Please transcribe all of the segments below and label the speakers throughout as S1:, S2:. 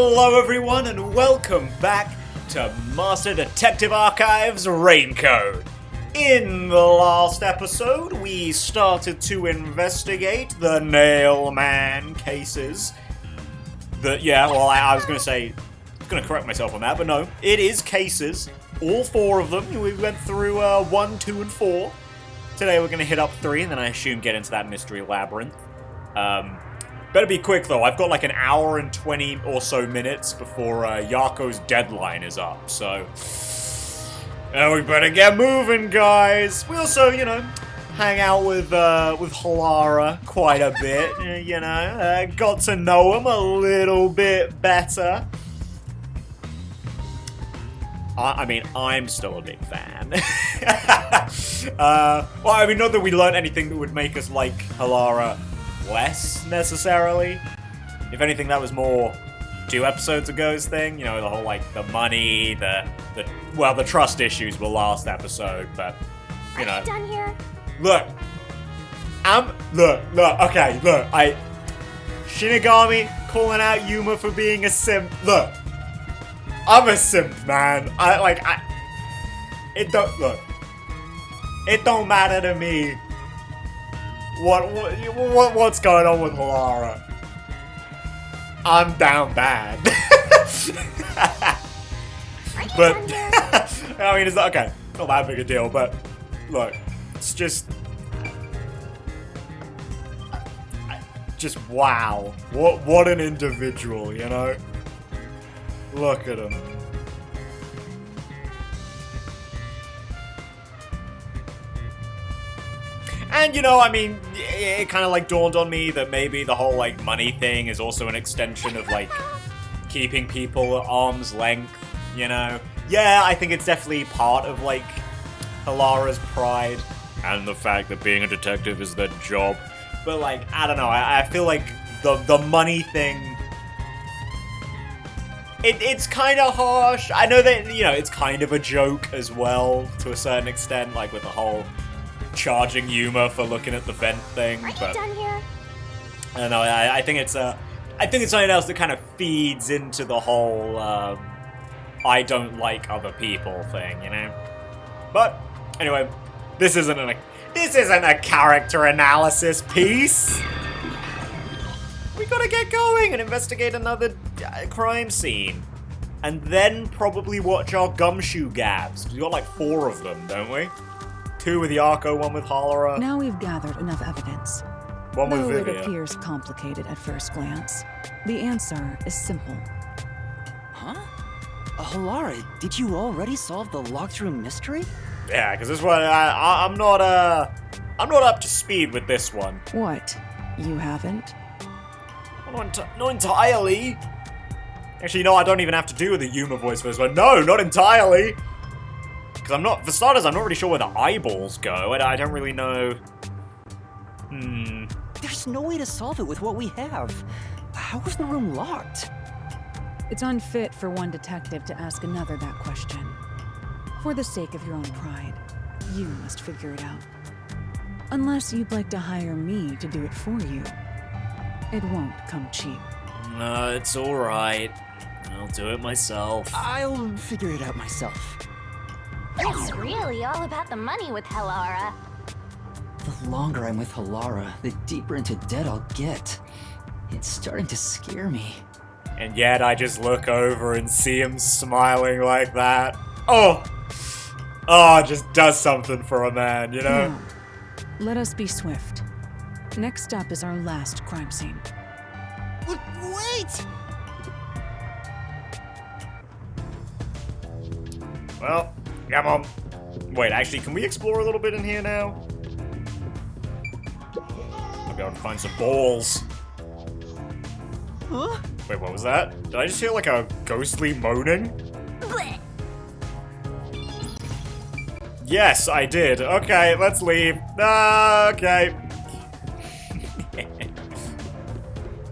S1: Hello everyone and welcome back to Master Detective Archives Raincode. In the last episode, we started to investigate the Nailman cases. I was going to correct myself on that, but no, it is cases. All 4 of them. We went through 1, 2, and 4. Today we're going to hit up 3, and then I assume get into that mystery labyrinth. Better be quick though, I've got like an hour and 20 or so minutes before Yako's deadline is up, so... we better get moving, guys! We also, hang out with Halara quite a bit, got to know him a little bit better. I'm still a big fan. Not that we learned anything that would make us like Halara less, necessarily. If anything, that was more 2 episodes ago's thing, the whole, the money, the trust issues were last episode, but,
S2: Are you done here?
S1: Look, Shinigami calling out Yuma for being a simp. Look, I'm a simp, man. It don't matter to me what's going on with Halara. I'm down bad. But it's not okay. Not that big a deal. But look, it's just wow. What an individual, Look at him. And, it kind of, dawned on me that maybe the whole, money thing is also an extension of, keeping people at arm's length, Yeah, I think it's definitely part of, Halara's pride and the fact that being a detective is their job. But, I don't know, I feel like the money thing... It's kind of harsh. I know that, it's kind of a joke as well, to a certain extent, with the whole... charging Yuma for looking at the vent thing.
S2: Are you done here?
S1: I don't know, I think it's something else that kind of feeds into the whole I don't like other people thing, But anyway, this isn't a character analysis piece. We gotta get going and investigate another crime scene. And then probably watch our Gumshoe Gabs. We got 4 of them, don't we? 2 with Yako, 1 with Halara.
S3: Now we've gathered enough evidence.
S1: 1 with
S3: Though
S1: Vivia.
S3: It appears complicated at first glance, the answer is simple.
S4: Huh? Halara, did you already solve the locked room mystery?
S1: Yeah, because this one, I'm not up to speed with this one.
S3: What? You haven't?
S1: Not entirely. Actually, no, I don't even have to do the Yuma voice for this one. No, not entirely. Because for starters, I'm not really sure where the eyeballs go, and I don't really know...
S4: There's no way to solve it with what we have. How was the room locked?
S3: It's unfit for one detective to ask another that question. For the sake of your own pride, you must figure it out. Unless you'd like to hire me to do it for you. It won't come cheap.
S1: No, it's alright. I'll do it myself.
S4: I'll figure it out myself.
S2: It's really all about the money with Halara.
S4: The longer I'm with Halara, the deeper into debt I'll get. It's starting to scare me.
S1: And yet I just look over and see him smiling like that. Oh, it just does something for a man,
S3: Now, let us be swift. Next up is our last crime scene.
S4: Wait!
S1: Well, come on. Wait, actually, can we explore a little bit in here now? I'll be able to find some balls.
S4: Huh?
S1: Wait, what was that? Did I just hear a ghostly moaning?
S2: Blech.
S1: Yes, I did. Okay, let's leave. Okay.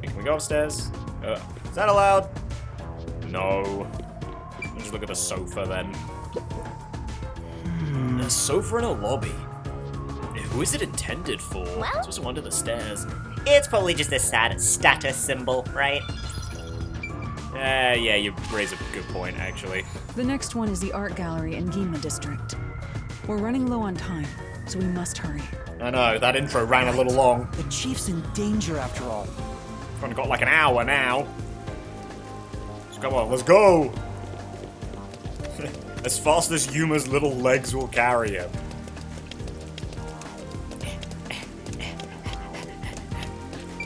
S1: Can we go upstairs? Is that allowed? No. I'll just look at the sofa then. A sofa in a lobby. Who is it intended for?
S2: Well?
S1: It's just under the stairs. It's probably just a status symbol, right? Yeah, you raise a good point, actually.
S3: The next one is the art gallery in Gima district. We're running low on time, so we must hurry.
S1: I know, that intro ran a little long.
S5: The chief's in danger after all.
S1: We've only got like an hour now. So come on, let's go! As fast as Yuma's little legs will carry him.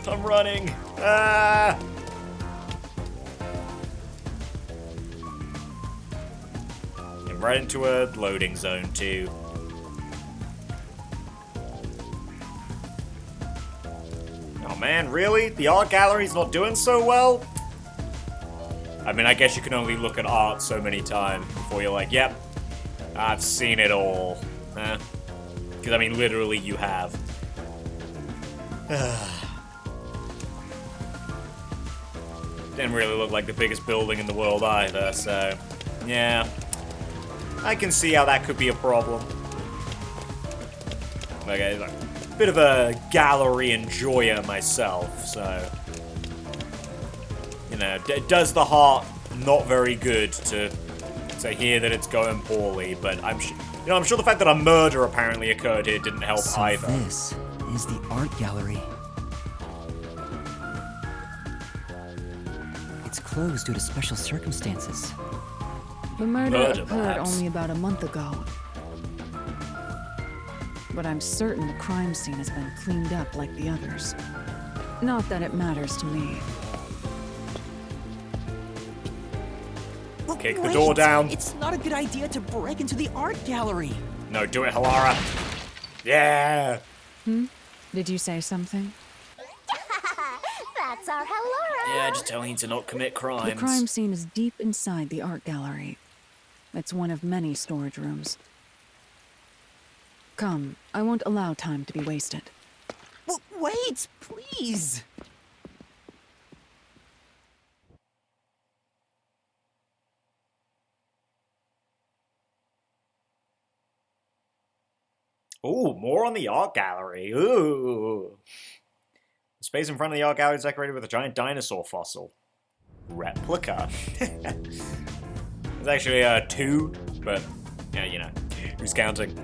S1: I'm running! Ah! And right into a loading zone too. Oh man, really? The art gallery's not doing so well? I mean, I guess you can only look at art so many times before you're like, yep, I've seen it all. Because, I mean, literally you have. Didn't really look like the biggest building in the world either, so yeah. I can see how that could be a problem. Okay, like, bit of a gallery enjoyer myself, so you know, it does the heart not very good to hear that it's going poorly, but I'm sure the fact that a murder apparently occurred here didn't help
S5: So
S1: either.
S5: this is the art gallery. It's closed due to special circumstances.
S3: The murder
S1: Murder,
S3: occurred
S1: perhaps.
S3: only about a month ago. But I'm certain the crime scene has been cleaned up like the others. Not that it matters to me.
S1: Kick the door down.
S5: It's not a good idea to break into the art gallery.
S1: No, do it, Halara. Yeah.
S3: Did you say something?
S2: That's our Hellora.
S1: Yeah, just telling you to not commit crimes.
S3: The crime scene is deep inside the art gallery. It's one of many storage rooms. Come, I won't allow time to be wasted.
S5: Wait, please.
S1: Ooh, more on the art gallery. Ooh. The space in front of the art gallery is decorated with a giant dinosaur fossil. Replica. There's actually 2, but yeah, you know, who's counting?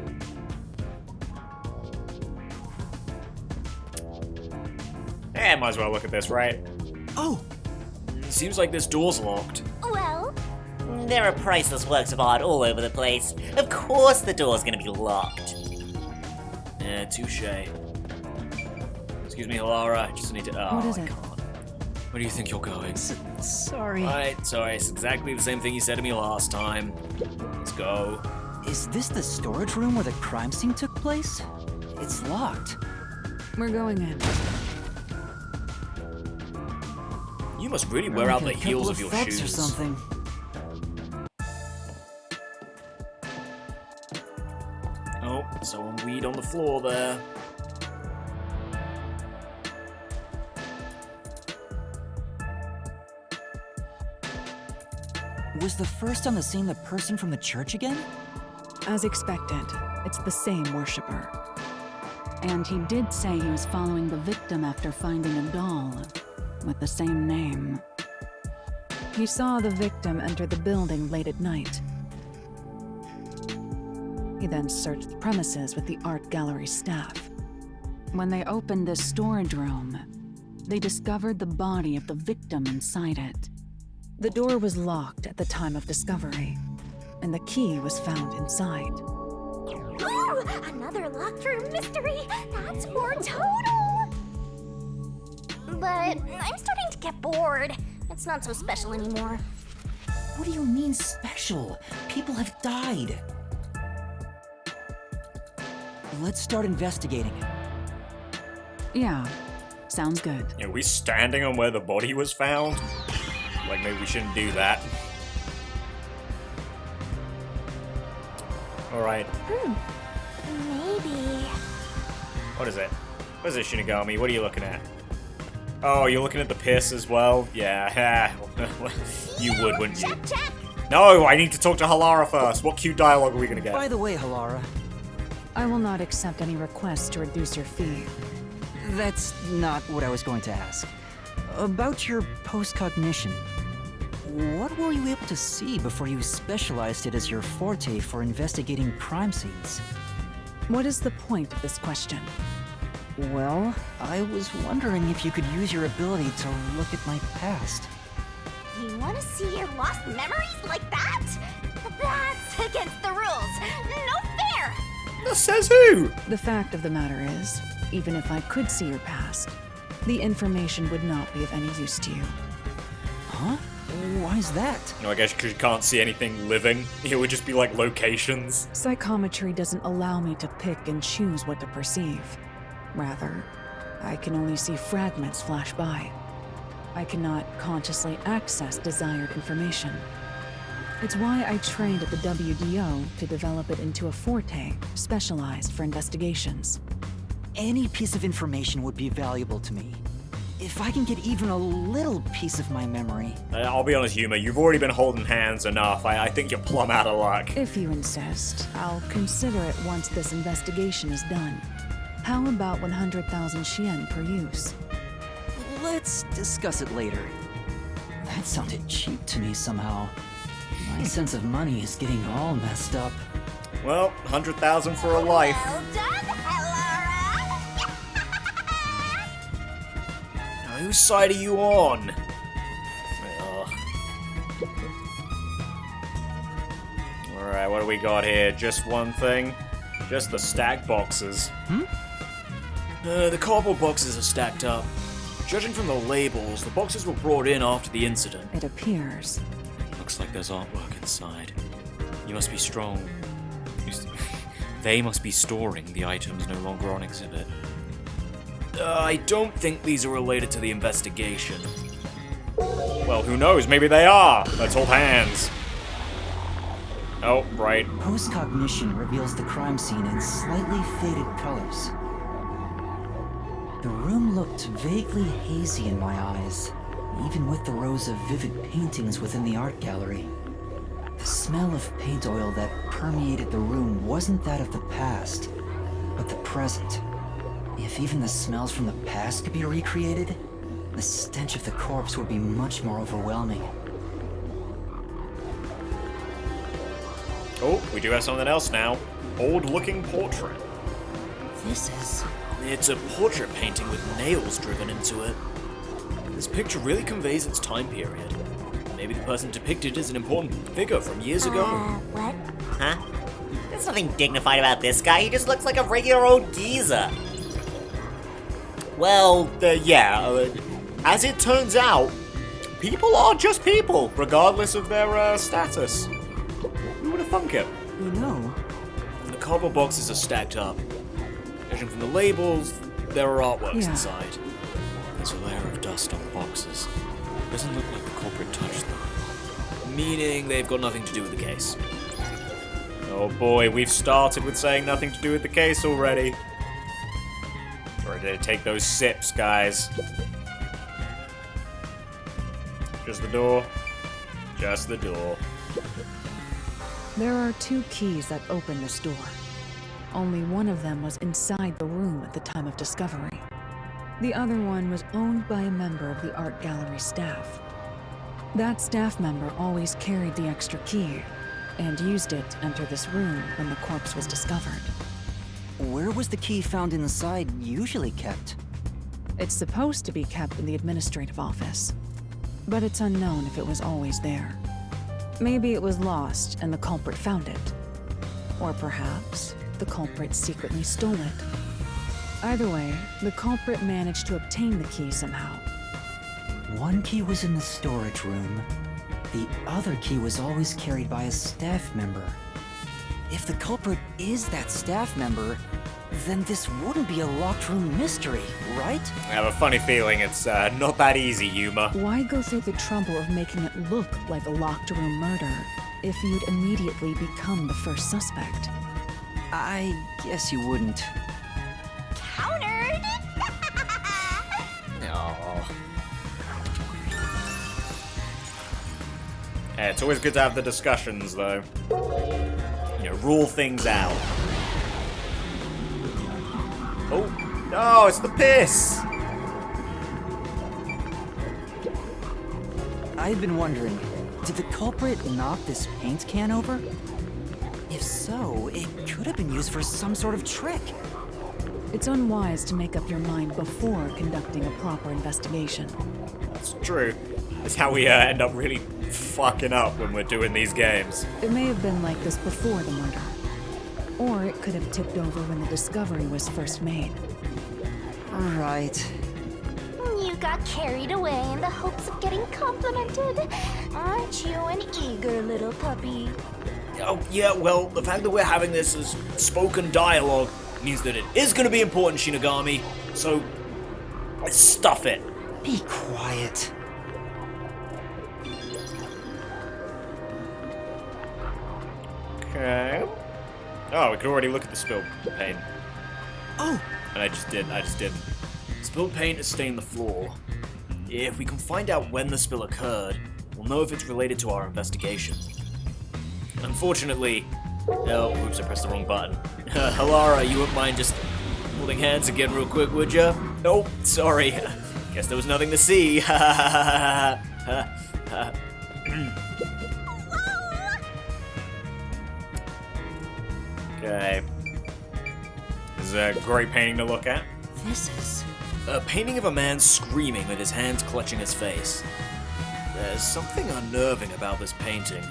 S1: Eh, might as well look at this, right?
S5: Oh,
S1: Seems like this door's locked.
S2: Well,
S6: There are priceless works of art all over the place. Of course the door's gonna be locked.
S1: Yeah, touche. Excuse me, Halara, I just need to... Oh,
S3: What is
S1: I
S3: it?
S1: can't. Where do you think you're going?
S5: sorry.
S1: Right, sorry, it's exactly the same thing you said to me last time. Let's go.
S5: Is this the storage room where the crime scene took place? It's locked.
S3: We're going in.
S1: You must really wear out the
S5: Like a
S1: heels
S5: couple
S1: of your
S5: thugs
S1: shoes.
S5: or something.
S1: Oh, someone weed on the floor there.
S5: Was the first on the scene the person from the church again?
S3: As expected, it's the same worshiper. And he did say he was following the victim after finding a doll with the same name. He saw the victim enter the building late at night. He then searched the premises with the art gallery staff. When they opened this storage room, they discovered the body of the victim inside it. The door was locked at the time of discovery, and the key was found inside.
S2: ooh, another locked room mystery. That's more total. But I'm starting to get bored. It's not so special anymore.
S5: What do you mean special? People have died. Let's start investigating.
S3: Yeah, sounds good.
S1: Are we standing on where the body was found? Like, maybe we shouldn't do that. Alright,
S2: Maybe.
S1: what is it? What is it, Shinigami? What are you looking at? Oh, you're looking at the piss as well? Yeah, you would, wouldn't you?
S2: Check, check.
S1: No, I need to talk to Halara first. What cute dialogue are we gonna get?
S5: By the way, Halara,
S3: I will not accept any requests to reduce your fee.
S5: that's not what I was going to ask. About your post-cognition. What were you able to see before you specialized it as your forte for investigating crime scenes?
S3: What is the point of this question?
S5: Well, I was wondering if you could use your ability to look at my past.
S2: You want to see your lost memories like that? That's against the rules. No fair!
S1: That says who?
S3: The fact of the matter is, even if I could see your past, the information would not be of any use to you.
S5: Huh? Why's that?
S1: No, I guess because you can't see anything living. It would just be like locations.
S3: Psychometry doesn't allow me to pick and choose what to perceive. Rather, I can only see fragments flash by. I cannot consciously access desired information. It's why I trained at the WDO to develop it into a forte specialized for investigations.
S5: Any piece of information would be valuable to me. If I can get even a little piece of my memory.
S1: I'll be honest, Yuma, you've already been holding hands enough. I think you're plumb out of luck.
S3: If you insist, I'll consider it once this investigation is done. How about 100,000 Xian per use?
S5: Let's discuss it later. That sounded cheap to me somehow. My sense of money is getting all messed up.
S1: Well, 100,000 for a life.
S2: Well done, Helora!
S1: Now, whose side are you on? Alright, what do we got here? Just one thing? Just the stacked boxes. The cardboard boxes are stacked up. Judging from the labels, the boxes were brought in after the incident.
S3: It appears.
S1: Looks like there's artwork inside. You must be strong. They must be storing the items no longer on exhibit. I don't think these are related to the investigation. Well, who knows? Maybe they are. Let's hold hands. Oh, right.
S5: Postcognition reveals the crime scene in slightly faded colors. The room looked vaguely hazy in my eyes, even with the rows of vivid paintings within the art gallery. The smell of paint oil that permeated the room wasn't that of the past, but the present. If even the smells from the past could be recreated, the stench of the corpse would be much more overwhelming.
S1: Oh, we do have something else now. Old-looking portrait.
S5: This is...
S1: It's a portrait painting with nails driven into it. This picture really conveys its time period. Maybe the person depicted is an important figure from years ago.
S2: What?
S6: Huh? There's nothing dignified about this guy. He just looks like a regular old geezer.
S1: Well, yeah. As it turns out, people are just people, regardless of their status. Who would have thunk it?
S5: You know,
S1: The cardboard boxes are stacked up. Judging from the labels, there are artworks
S3: Yeah.
S1: inside. There's a layer of dust on the boxes. Doesn't look like the culprit touched them. Meaning they've got nothing to do with the case. Oh boy, we've started with saying nothing to do with the case already. Ready to take those sips, guys. Just the door. Just the door.
S3: There are 2 keys that open this door. Only one of them was inside the room at the time of discovery. The other one was owned by a member of the art gallery staff. That staff member always carried the extra key and used it to enter this room when the corpse was discovered.
S5: where was the key found inside usually kept?
S3: It's supposed to be kept in the administrative office, but it's unknown if it was always there. Maybe it was lost and the culprit found it. Or perhaps the culprit secretly stole it. Either way, the culprit managed to obtain the key somehow.
S5: One key was in the storage room. The other key was always carried by a staff member. If the culprit is that staff member, then this wouldn't be a locked room mystery, right?
S1: I have a funny feeling it's not that easy, Yuma.
S3: Why go through the trouble of making it look like a locked room murder if you'd immediately become the first suspect?
S5: I guess you wouldn't.
S2: Countered!
S1: Oh. Yeah, it's always good to have the discussions, though. You know, rule things out. Oh, no, it's the piss!
S5: I've been wondering, Did the culprit knock this paint can over? If so, it could have been used for some sort of trick.
S3: It's unwise to make up your mind before conducting a proper investigation.
S1: It's true. It's how we end up really fucking up when we're doing these games.
S3: It may have been like this before the murder. Or it could have tipped over when the discovery was first made.
S5: Right.
S2: You got carried away in the hopes of getting complimented. Aren't you an eager little puppy?
S1: Oh, yeah, well, the fact that we're having this as spoken dialogue means that it is going to be important, Shinigami. So, stuff it.
S5: Be quiet.
S1: Okay. Oh, we could already look at the spilled paint.
S5: Oh!
S1: And I just did. Spilled paint has stained the floor. If we can find out when the spill occurred, we'll know if it's related to our investigation. Unfortunately... Oh, oops, I pressed the wrong button. Halara, you wouldn't mind just holding hands again real quick, would ya? Nope, sorry. Guess there was nothing to see. Okay. This is a great painting to look at.
S5: This is...
S1: A painting of a man screaming with his hands clutching his face. There's something unnerving about this painting.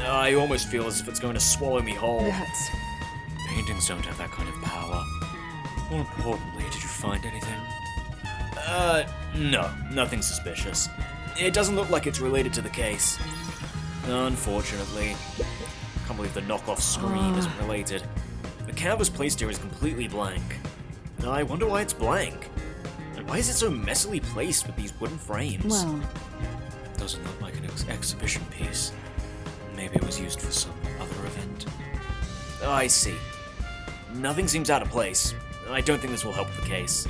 S1: I almost feel as if it's going to swallow me whole.
S3: That's...
S1: Paintings don't have that kind of power. More importantly, did you find anything? No, nothing suspicious. It doesn't look like it's related to the case. Unfortunately. I can't believe the knockoff screen isn't related. The canvas placed here is completely blank. I wonder why it's blank. And why is it so messily placed with these wooden frames?
S3: Well,
S1: Doesn't look like an exhibition piece. Maybe it was used for some other event. I see. Nothing seems out of place. I don't think this will help the case.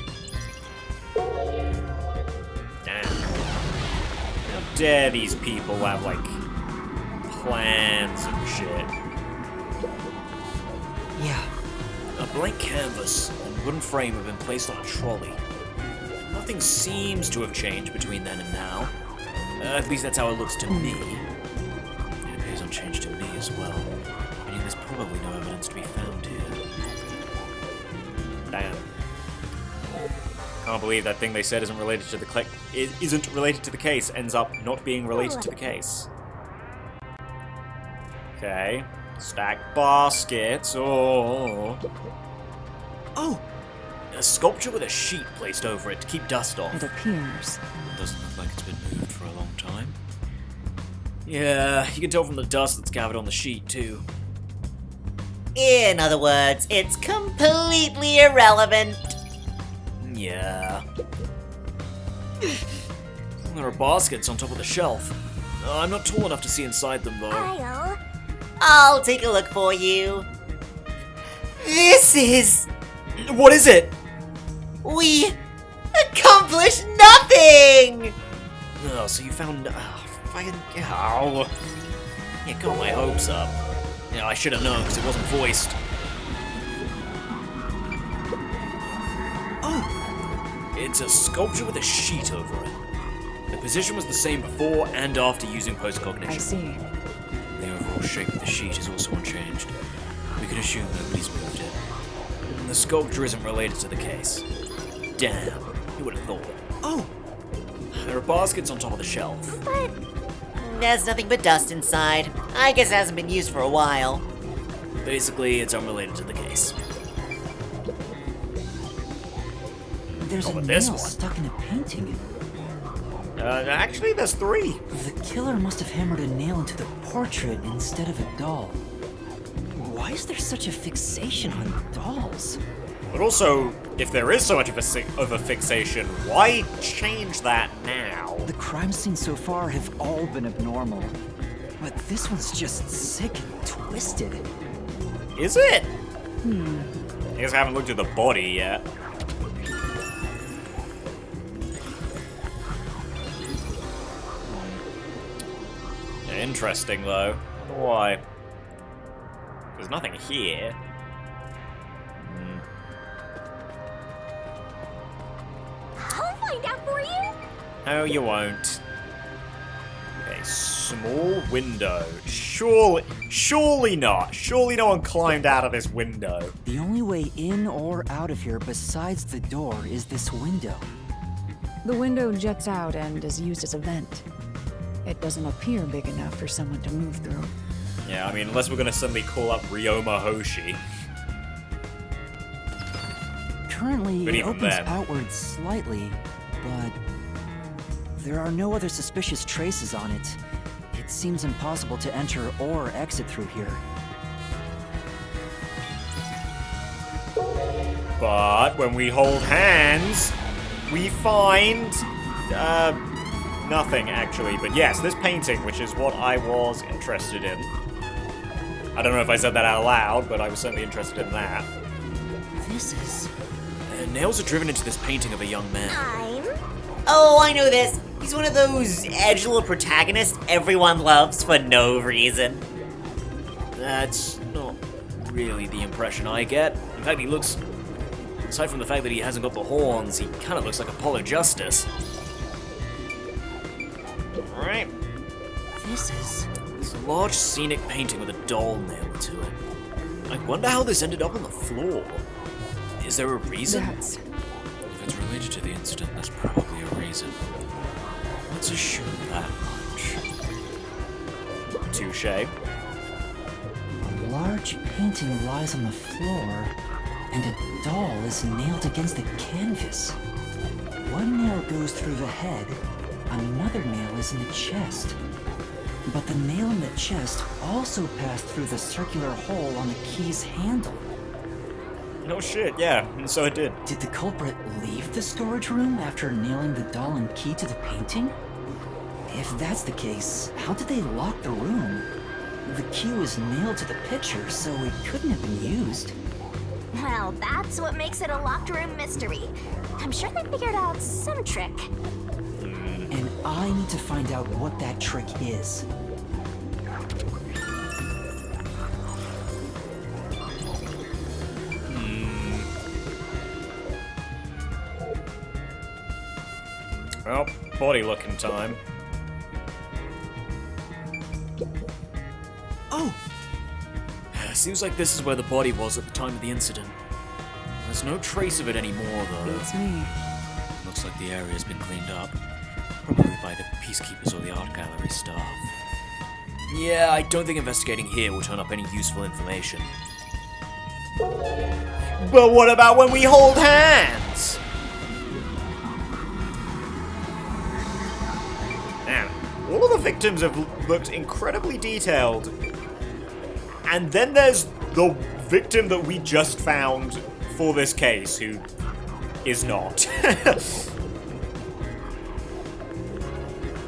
S1: Damn. How dare these people have, like, plans and shit.
S5: Yeah.
S1: A blank canvas and wooden frame have been placed on a trolley. Nothing seems to have changed between then and now. At least that's how it looks to me. It appears unchanged to me as well, meaning there's probably no evidence to be found here. Damn. Can't believe that thing they said isn't related to the case ends up not being related to the case. Okay. Stacked baskets. Oh.
S5: Oh!
S1: A sculpture with a sheet placed over it to keep dust off.
S3: it appears.
S1: Doesn't look like it's been moved for a long time. Yeah, you can tell from the dust that's gathered on the sheet, too.
S6: In other words, it's completely irrelevant.
S1: Yeah. There are baskets on top of the shelf. I'm not tall enough to see inside them, though.
S6: I'll take a look for you. This is...
S1: What is it?
S6: We accomplished nothing!
S1: Oh, so you found... fucking... Ow. You got my hopes up. Yeah, I should have known, because it wasn't voiced. Oh! It's a sculpture with a sheet over it. The position was the same before and after using postcognition.
S3: I see.
S1: The overall shape of the sheet is also unchanged. We can assume nobody's moved it. The sculpture isn't related to the case. Damn, who would have thought? Oh! There are baskets on top of the shelf.
S6: But there's nothing but dust inside. I guess it hasn't been used for a while.
S1: Basically, it's unrelated to the case.
S5: There's
S1: Oh,
S5: a
S1: but
S5: nail
S1: this one.
S5: stuck in a painting.
S1: Actually, there's 3.
S5: The killer must have hammered a nail into the portrait instead of a doll. Why is there such a fixation on dolls?
S1: But also, if there is so much of a fixation, why change that now?
S5: The crime scenes so far have all been abnormal. But this one's just sick and twisted.
S1: Is it? I guess I haven't looked at the body yet. Interesting, though. Why? There's nothing here.
S2: I'll find out for you.
S1: No, you won't. Okay, so... small window. Surely not. Surely no one climbed out of this window.
S5: The only way in or out of here besides the door is this window.
S3: The window jets out and is used as a vent. It doesn't appear big enough for someone to move through.
S1: Yeah, I mean, unless we're gonna suddenly call up Ryoma Hoshi.
S5: Currently,
S1: But
S5: it
S1: even
S5: opens
S1: then.
S5: outward slightly, but there are no other suspicious traces on it. It seems impossible to enter or exit through here.
S1: But when we hold hands, we find nothing actually. But yes, this painting, which is what I was interested in. I don't know if I said that out loud, but I was certainly interested in that.
S5: This is...
S1: Nails are driven into this painting of a young man.
S6: Oh, I know this. He's one of those edgelord protagonists everyone loves for no reason.
S1: That's not really the impression I get. In fact, he looks, aside from the fact that he hasn't got the horns, he kind of looks like Apollo Justice. Alright.
S5: This is...
S1: It's a large scenic painting with a doll nailed to it. I wonder how this ended up on the floor. Is there a reason?
S3: That's...
S1: If it's related to the incident, there's probably a reason. Let's assume that much. Touche.
S5: A large painting lies on the floor, and a doll is nailed against the canvas. One nail goes through the head, another nail is in the chest. But the nail in the chest also passed through the circular hole on the key's handle.
S1: No shit, yeah, and so it did.
S5: Did the culprit leave the storage room after nailing the doll and key to the painting? If that's the case, how did they lock the room? The key was nailed to the picture, so it couldn't have been used.
S2: Well, that's what makes it a locked room mystery. I'm sure they figured out some trick.
S5: And I need to find out what that trick is.
S1: Well, body looking time.
S5: Oh!
S1: Seems like this is where the body was at the time of the incident. There's no trace of it anymore, though.
S3: Beats me.
S1: Looks like the area's been cleaned up. Probably by the peacekeepers or the art gallery staff. Yeah, I don't think investigating here will turn up any useful information. But what about when we hold hands? Man, all of the victims have looked incredibly detailed. And then there's the victim that we just found for this case, who is not.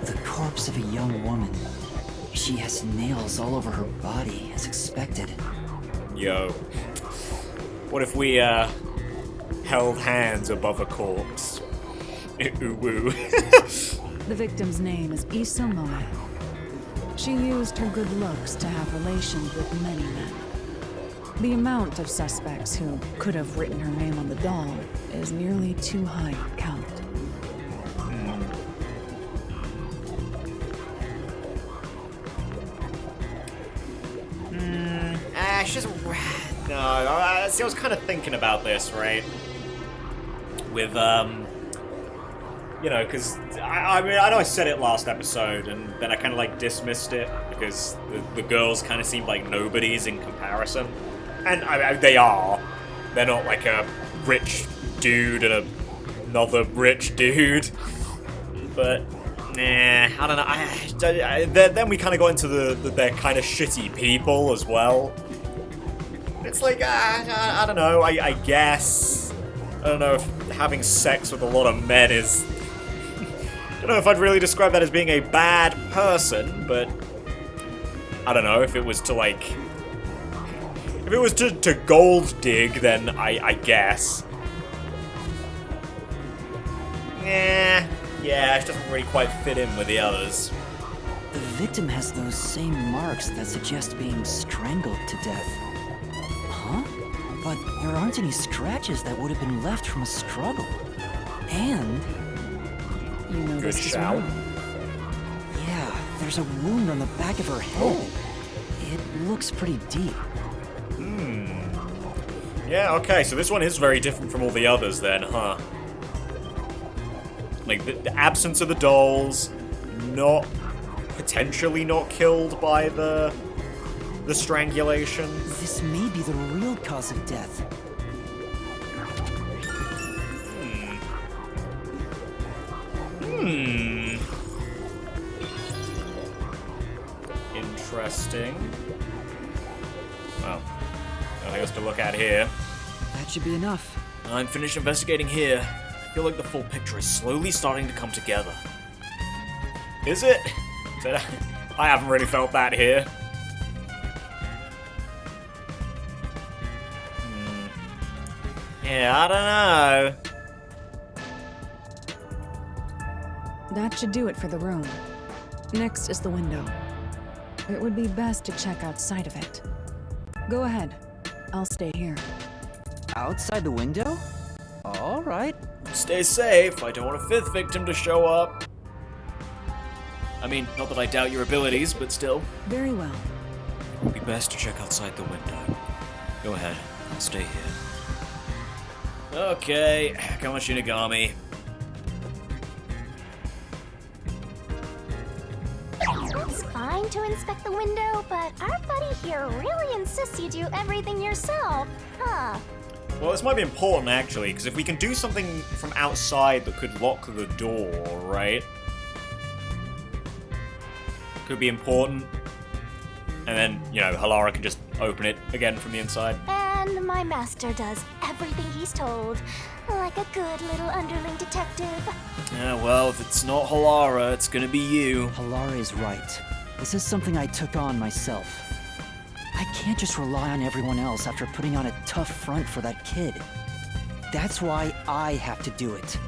S5: The corpse of a young woman. She has nails all over her body, as expected.
S1: Yo. What if we, held hands above a corpse? Ooh woo.
S3: The victim's name is Issa Moe. She used her good looks to have relations with many men. The amount of suspects who could have written her name on the doll is nearly too high to count.
S1: She's no. See, I was kind of thinking about this, right? With you know, because I mean, I know I said it last episode, and then I kind of like dismissed it because the girls kind of seemed like nobodies in comparison, and they are. They're not like a rich dude and another rich dude, but nah, I don't know. Then we kind of got into they're kind of shitty people as well. It's like, I don't know, I guess. I don't know if having sex with a lot of men is... I don't know if I'd really describe that as being a bad person, but... I don't know, if it was to, like... If it was to gold dig, then I guess. Yeah, it doesn't really quite fit in with the others.
S5: The victim has those same marks that suggest being strangled to death. Huh? But there aren't any scratches that would have been left from a struggle. And...
S3: You know
S1: Good
S3: this is
S1: shout.
S3: wrong.
S5: yeah, there's a wound on the back of her head. It looks pretty deep.
S1: Yeah, okay, so this one is very different from all the others then, huh? Like, the absence of the dolls, potentially not killed by the strangulation.
S5: This may be the real cause of death.
S1: Interesting. Well, nothing else to look at here.
S5: That should be enough.
S1: I'm finished investigating here. I feel like the full picture is slowly starting to come together. Is it? I haven't really felt that here. Yeah, I don't know.
S3: That should do it for the room. Next is the window. It would be best to check outside of it. Go ahead. I'll stay here.
S5: Outside the window? All right.
S1: Stay safe. I don't want a fifth victim to show up. I mean, not that I doubt your abilities, but still.
S3: Very well.
S1: It would be best to check outside the window. Go ahead. I'll stay here. Okay, come on, Shinigami.
S2: It's fine to inspect the window, but our buddy here really insists you do everything yourself, huh?
S1: Well, this might be important, actually, because if we can do something from outside that could lock the door, right? Could be important. And then, you know, Halara can just open it again from the inside.
S2: And my master does everything he's told, like a good little underling detective.
S1: Yeah, well, if it's not Halara, it's gonna be you.
S5: Halara is right. This is something I took on myself. I can't just rely on everyone else after putting on a tough front for that kid. That's why I have to do it.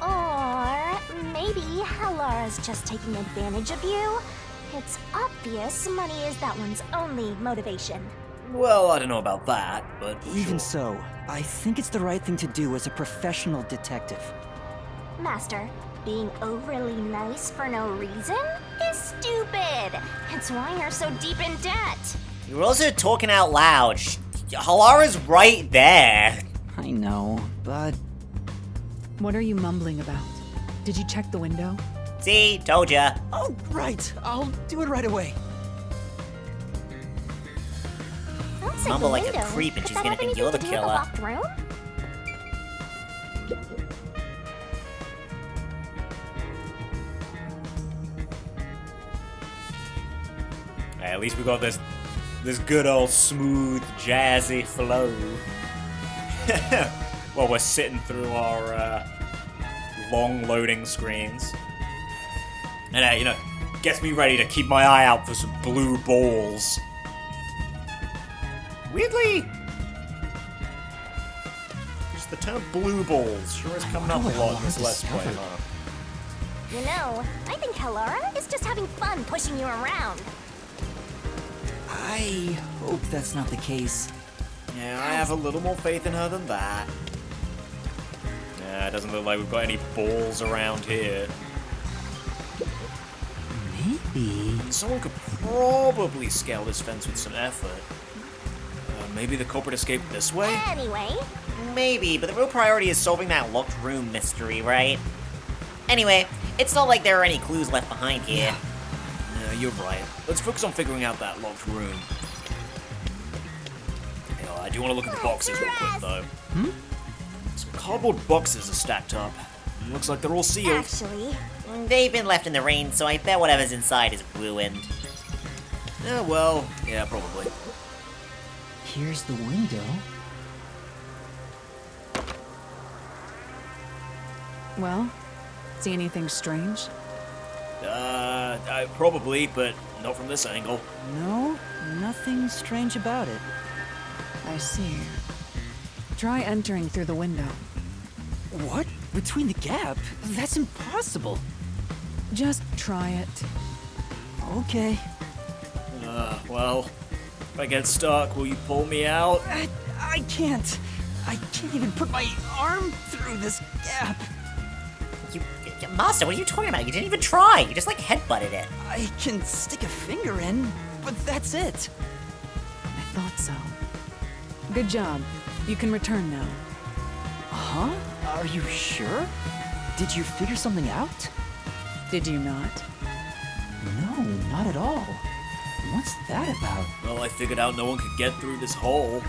S2: Or maybe Halara's just taking advantage of you. It's obvious money is that one's only motivation.
S1: Well, I don't know about that, but
S5: Even
S1: sure.
S5: so, I think it's the right thing to do as a professional detective.
S2: Master, being overly nice for no reason is stupid. It's why you're so deep in debt.
S6: You're also talking out loud. Halara's right there.
S5: I know, but
S3: What are you mumbling about? Did you check the window?
S6: See, told ya.
S5: oh, right. I'll do it right away.
S2: Outside
S6: Mumble
S2: the
S6: like a
S2: window,
S6: creep and
S2: could
S6: she's
S2: that
S6: gonna
S2: have
S6: think
S2: anything
S6: you're the
S2: to do with
S6: killer.
S2: locked room?
S1: Hey, at least we got this good old smooth, jazzy flow. While we're sitting through our long loading screens. And you know, gets me ready to keep my eye out for some blue balls. Weirdly, just the term blue balls sure is coming up a
S5: wonder
S1: lot
S5: what
S1: in this
S5: Halara
S1: Let's Play,
S5: discovered.
S1: huh?
S2: You know, I think Halara is just having fun pushing you around.
S5: I hope that's not the case.
S1: Yeah, I have a little more faith in her than that. Yeah, it doesn't look like we've got any balls around here.
S5: Maybe.
S1: Someone could probably scale this fence with some effort. Maybe the culprit escaped this way?
S2: Anyway,
S6: Maybe, but the real priority is solving that locked room mystery, right? Anyway, it's not like there are any clues left behind here.
S1: Yeah, you're right. Let's focus on figuring out that locked room. Yeah, I do want to look at the boxes real quick, though. Some cardboard boxes are stacked up. Looks like they're all sealed.
S2: actually,
S6: They've been left in the rain, so I bet whatever's inside is ruined.
S1: Yeah, well, yeah, probably.
S5: Here's the window.
S3: Well, see anything strange?
S1: Probably, but not from this angle.
S5: No, nothing strange about it.
S3: I see. Try entering through the window.
S5: What? Between the gap? That's impossible.
S3: Just try it.
S5: Okay.
S1: Well, if I get stuck, will you pull me out?
S5: I can't. I can't even put my arm through this gap.
S6: Master, what are you talking about? You didn't even try. You just, like, headbutted it.
S5: I can stick a finger in, but that's it.
S3: I thought so. Good job. You can return now.
S5: Huh? Are you sure? Did you figure something out?
S3: Did you not?
S5: No, not at all. What's that about?
S1: Well, I figured out no one could get through this hole.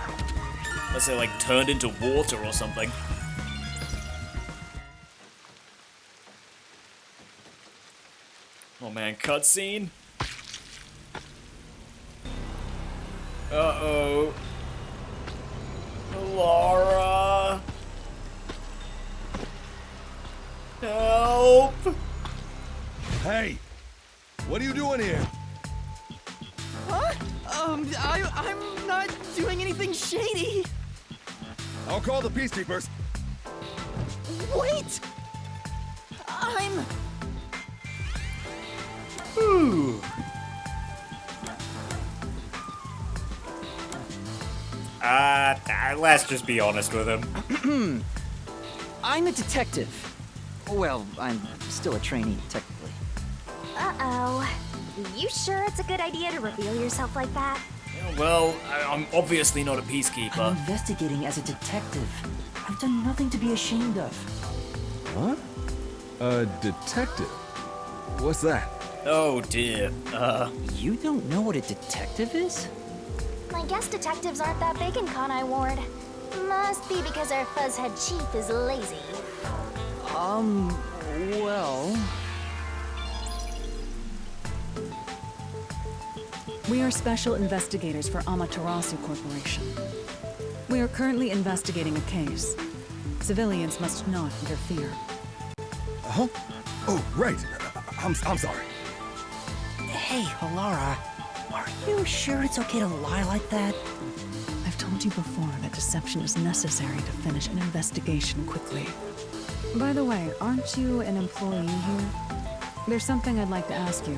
S1: Unless they, like, turned into water or something. Oh man, cutscene? Uh-oh. Laura! Help!
S7: Hey! What are you doing here?
S5: Huh? I'm not doing anything shady.
S7: I'll call the peacekeepers.
S5: Wait! I'm...
S1: Ooh. Let's just be honest with him.
S5: I'm a detective. Well, I'm still a trainee, technically.
S2: Uh-oh. You sure it's a good idea to reveal yourself like that?
S1: Well, I'm obviously not a peacekeeper.
S5: I'm investigating as a detective. I've done nothing to be ashamed of.
S7: Huh? A detective? What's that?
S1: Oh dear.
S5: You don't know what a detective is?
S2: I guess detectives aren't that big in Kanai Ward. Must be because our fuzzhead chief is lazy.
S5: Well...
S3: We are special investigators for Amaterasu Corporation. We are currently investigating a case. Civilians must not interfere.
S7: Huh? Oh, right. I'm sorry.
S5: Hey, Halara. Are you sure it's okay to lie like that?
S3: I've told you before that deception is necessary to finish an investigation quickly. By the way, aren't you an employee here? There's something I'd like to ask you.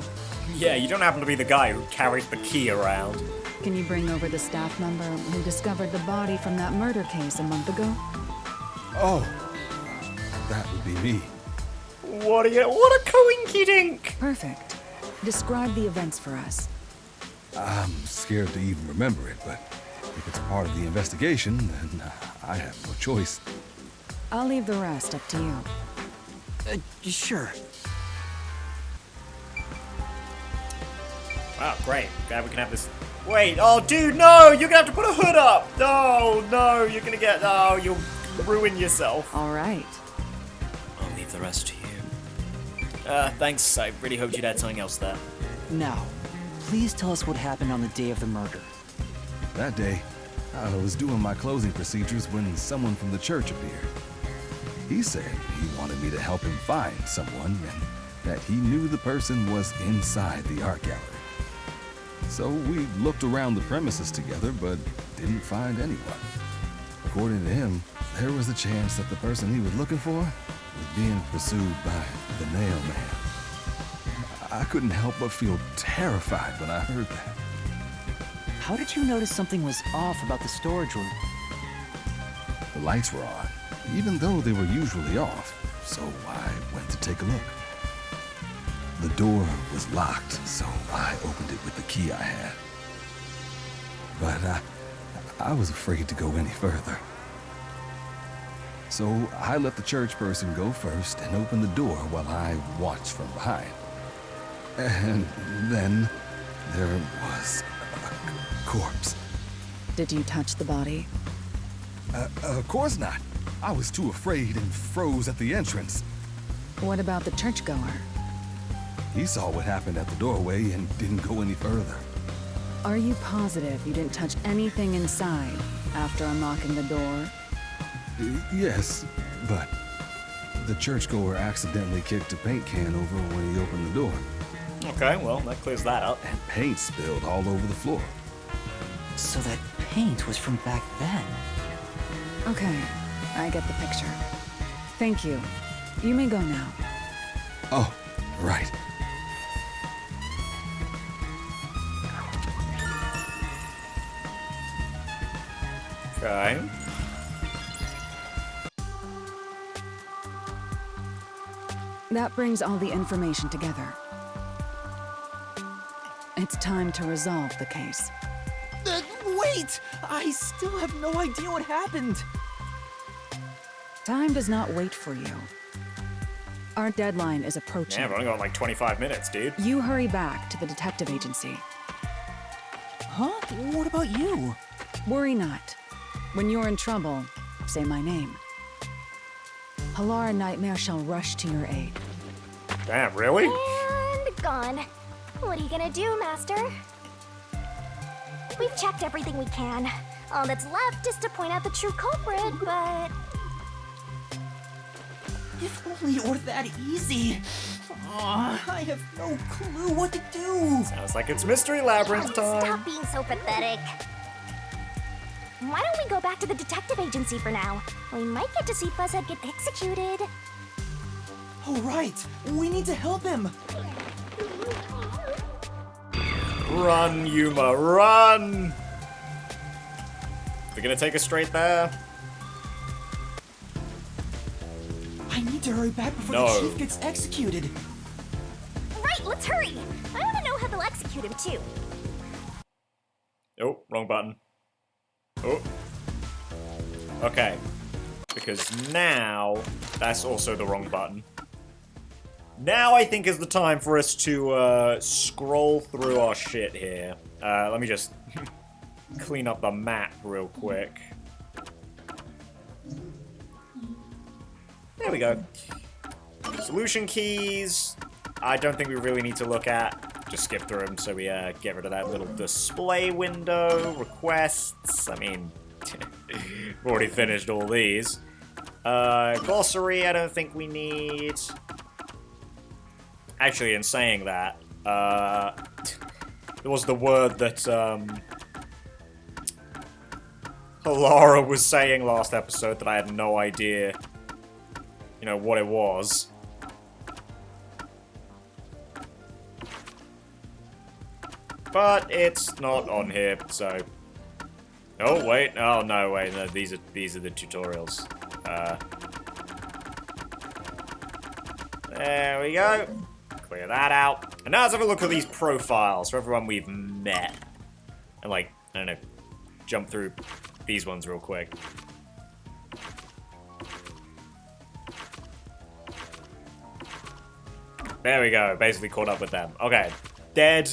S1: Yeah, you don't happen to be the guy who carried the key around.
S3: Can you bring over the staff member who discovered the body from that murder case a month ago?
S7: Oh, that would be me.
S1: What a coinky dink!
S3: Perfect. Describe the events for us.
S7: I'm scared to even remember it, but if it's part of the investigation, then I have no choice.
S3: I'll leave the rest up to you.
S5: Sure.
S1: Wow, great. Glad we can have this. Wait, oh dude, no! You're gonna have to put a hood up! No, you're gonna get. Oh, you'll ruin yourself.
S3: All right.
S1: I'll leave the rest to you. Thanks. I really hoped you'd had something else there.
S5: Now, please tell us what happened on the day of the murder.
S7: That day, I was doing my closing procedures when someone from the church appeared. He said he wanted me to help him find someone and that he knew the person was inside the art gallery. So we looked around the premises together, but didn't find anyone. According to him, there was a chance that the person he was looking for was being pursued by the Nail Man. I couldn't help but feel terrified when I heard that.
S5: How did you notice something was off about the storage room?
S7: The lights were on, even though they were usually off, so I went to take a look. The door was locked, so I opened it with the key I had. But I was afraid to go any further. So I let the church person go first and open the door while I watched from behind. And then there was a corpse.
S3: Did you touch the body?
S7: Of course not. I was too afraid and froze at the entrance.
S3: What about the churchgoer?
S7: He saw what happened at the doorway and didn't go any further.
S3: Are you positive you didn't touch anything inside after unlocking the door?
S7: Yes, but the churchgoer accidentally kicked a paint can over when he opened the door.
S1: Okay, well, that clears that up.
S7: And paint spilled all over the floor.
S5: So that paint was from back then.
S3: Okay, I get the picture. Thank you. You may go now.
S7: Oh, right.
S1: Okay.
S3: That brings all the information together. It's time to resolve the case.
S5: Wait! I still have no idea what happened.
S3: Time does not wait for you. Our deadline is approaching.
S1: Yeah, we've only got like 25 minutes, dude.
S3: You hurry back to the detective agency.
S5: Huh? What about you?
S3: Worry not. When you're in trouble, say my name. Halara Nightmare shall rush to your aid.
S1: Damn, really?
S2: And gone. What are you gonna do, Master? We've checked everything we can. All that's left is to point out the true culprit, but...
S5: If only it were that easy. I have no clue what to do.
S1: Sounds like it's Mystery Labyrinth time.
S2: Stop being so pathetic. Why don't we go back to the detective agency for now? We might get to see Fuzzhead get executed.
S5: Oh, right. We need to help him.
S1: Run, Yuma, run! We're gonna take us straight there?
S5: I need to hurry back before
S1: No.
S5: the chief gets executed.
S2: Right, let's hurry. I want to know how they'll execute him, too.
S1: Oh, wrong button. Oh. Okay. Because now, that's also the wrong button. Now I think is the time for us to scroll through our shit here. Let me just clean up the map real quick. There we go. Solution keys. I don't think we really need to look at. Just skip through them so we get rid of that little display window. Requests. I mean, we've already finished all these. Glossary, I don't think we need. Actually, in saying that, it was the word that Halara was saying last episode that I had no idea, you know, what it was. But it's not on here, so. Oh wait! Oh no! Wait! No, these are the tutorials. There we go. Clear that out. And now let's have a look at these profiles for everyone we've met. And like, I don't know, jump through these ones real quick. There we go. Basically caught up with them. Okay. Dead.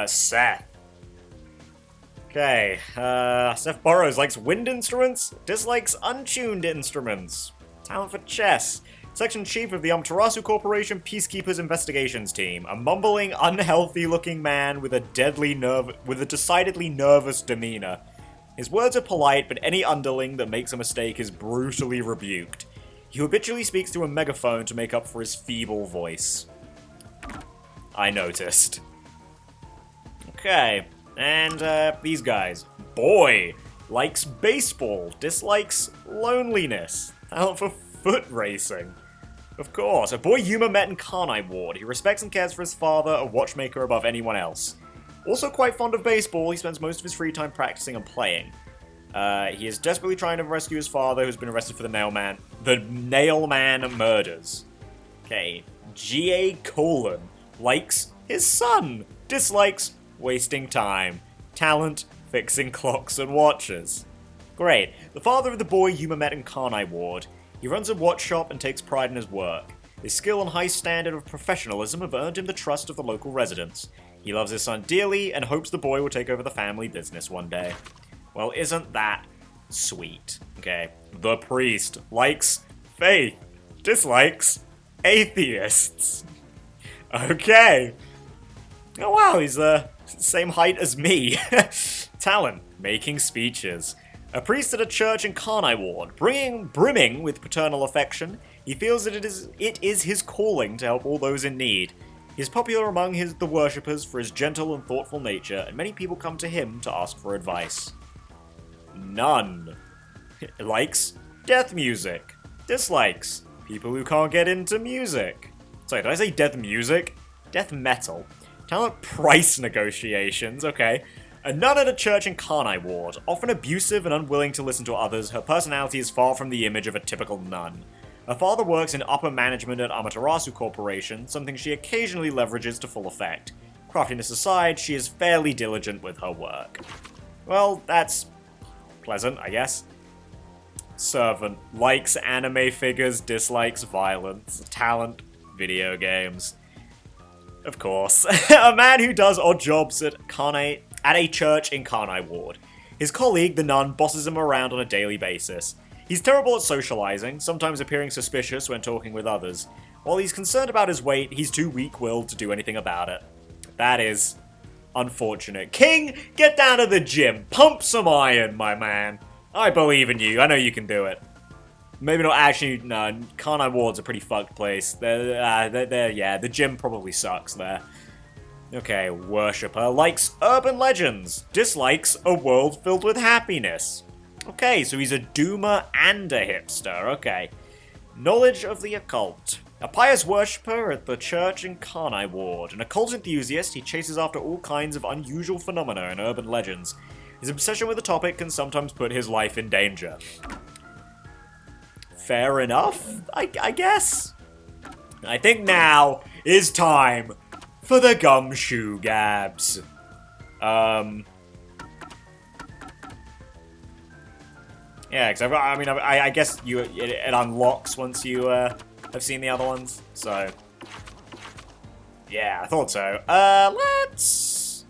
S1: Seth. Okay. Seth Burrows likes wind instruments, dislikes untuned instruments. Talent for chess. Section Chief of the Amaterasu Corporation Peacekeepers Investigations Team. A mumbling, unhealthy-looking man with a decidedly nervous demeanor. His words are polite, but any underling that makes a mistake is brutally rebuked. He habitually speaks through a megaphone to make up for his feeble voice. I noticed. Okay, and these guys. Boy likes baseball, dislikes loneliness. Talent for foot racing. Of course, a boy Yuma met in Kanai Ward. He respects and cares for his father, a watchmaker above anyone else. Also quite fond of baseball, he spends most of his free time practicing and playing. He is desperately trying to rescue his father, who's been arrested for the Nailman murders. Okay, G.A. Colon likes his son, dislikes wasting time. Talent, fixing clocks and watches. Great. The father of the boy Yuma met in Kanai Ward. He runs a watch shop and takes pride in his work. His skill and high standard of professionalism have earned him the trust of the local residents. He loves his son dearly and hopes the boy will take over the family business one day. Well, isn't that sweet? Okay. The priest likes faith, dislikes atheists. Okay. Oh wow, he's the same height as me. Talent, making speeches. A priest at a church in Kanai Ward, brimming with paternal affection, he feels that it is his calling to help all those in need. He is popular among the worshippers for his gentle and thoughtful nature, and many people come to him to ask for advice. None. Likes death music. Dislikes people who can't get into music. Sorry, did I say death music? Death metal. Talent price negotiations, okay. A nun at a church in Kanai Ward. Often abusive and unwilling to listen to others, her personality is far from the image of a typical nun. Her father works in upper management at Amaterasu Corporation, something she occasionally leverages to full effect. Craftiness aside, she is fairly diligent with her work. Well, that's pleasant, I guess. Servant. Likes anime figures, dislikes violence. Talent, video games. Of course. A man who does odd jobs at a church in Karnai Ward. His colleague, the nun, bosses him around on a daily basis. He's terrible at socializing, sometimes appearing suspicious when talking with others. While he's concerned about his weight, he's too weak-willed to do anything about it. That is unfortunate. King, get down to the gym. Pump some iron, my man. I believe in you. I know you can do it. Maybe not actually, no. Karnai Ward's a pretty fucked place. The gym probably sucks there. Okay, worshipper. Likes urban legends. Dislikes a world filled with happiness. Okay, so he's a doomer and a hipster. Okay. Knowledge of the occult. A pious worshipper at the church in Karnai Ward. An occult enthusiast, he chases after all kinds of unusual phenomena and urban legends. His obsession with the topic can sometimes put his life in danger. Fair enough, I guess. I think now is time for the Gumshoe Gabs. Yeah, because I guess it unlocks once you have seen the other ones. So yeah, I thought so. Let's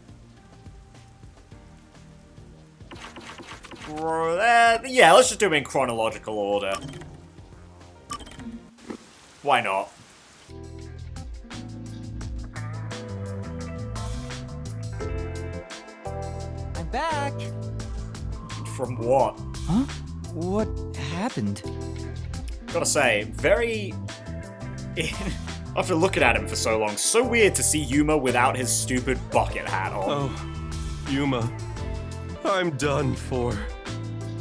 S1: just do them in chronological order. Why not?
S5: I'm back!
S1: From what?
S5: Huh? What happened?
S1: Gotta say, very... After looking at him for so long, so weird to see Yuma without his stupid bucket hat on.
S8: Oh, Yuma. I'm done for.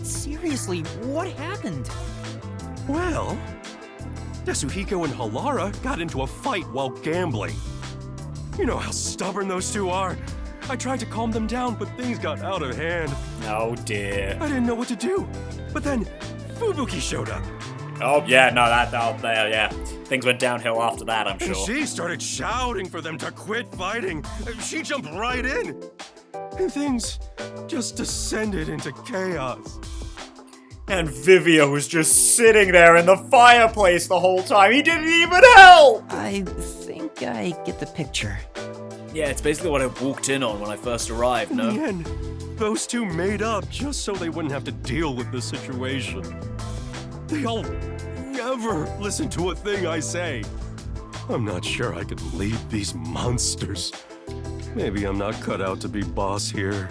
S5: Seriously, what happened?
S8: Well, Yasuhiko and Halara got into a fight while gambling. You know how stubborn those two are. I tried to calm them down, but things got out of hand.
S1: Oh dear.
S8: I didn't know what to do. But then, Fubuki showed up.
S1: Oh yeah, no, yeah. Things went downhill after that, I'm sure.
S8: And she started shouting for them to quit fighting. She jumped right in. And things just descended into chaos.
S1: And Vivia was just sitting there in the fireplace the whole time. He didn't even help!
S5: I think I get the picture.
S1: Yeah, it's basically what I walked in on when I first arrived, no?
S8: In the end, those two made up just so they wouldn't have to deal with this situation. They'll never listen to a thing I say. I'm not sure I could lead these monsters. Maybe I'm not cut out to be boss here.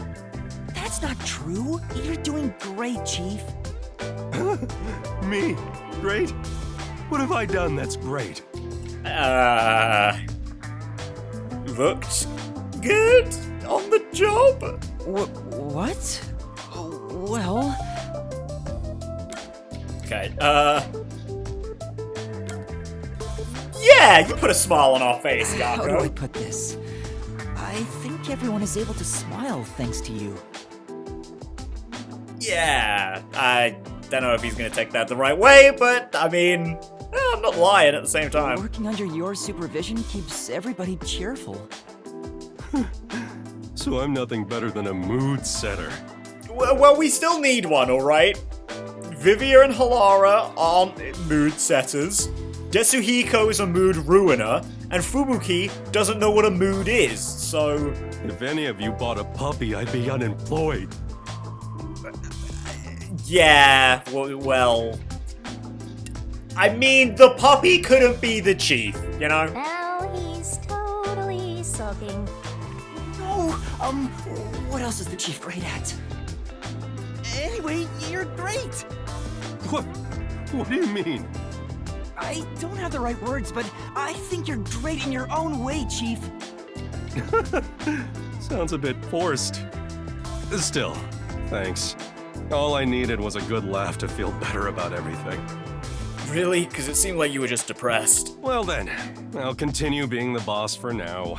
S5: That's not true. You're doing great, Chief.
S8: Me? Great? What have I done that's great?
S1: Looked good on the job?
S5: What? Well...
S1: Okay, yeah, you put a smile on our face, Gakko.
S5: How do I put this? I think everyone is able to smile thanks to you.
S1: Yeah, I don't know if he's gonna take that the right way, but, I mean, I'm not lying at the same time.
S5: Working under your supervision keeps everybody cheerful.
S8: So I'm nothing better than a mood setter.
S1: Well, we still need one, alright? Vivia and Halara aren't mood setters, Desuhiko is a mood ruiner, and Fubuki doesn't know what a mood is, so...
S8: If any of you bought a puppy, I'd be unemployed.
S1: Yeah, well... I mean, the puppy couldn't be the chief, you know?
S2: Now he's totally sulking.
S5: No, what else is the Chief great at? Anyway, you're great!
S8: What do you mean?
S5: I don't have the right words, but I think you're great in your own way, Chief.
S8: Sounds a bit forced. Still, thanks. All I needed was a good laugh to feel better about everything.
S1: Really? Because it seemed like you were just depressed.
S8: Well then, I'll continue being the boss for now.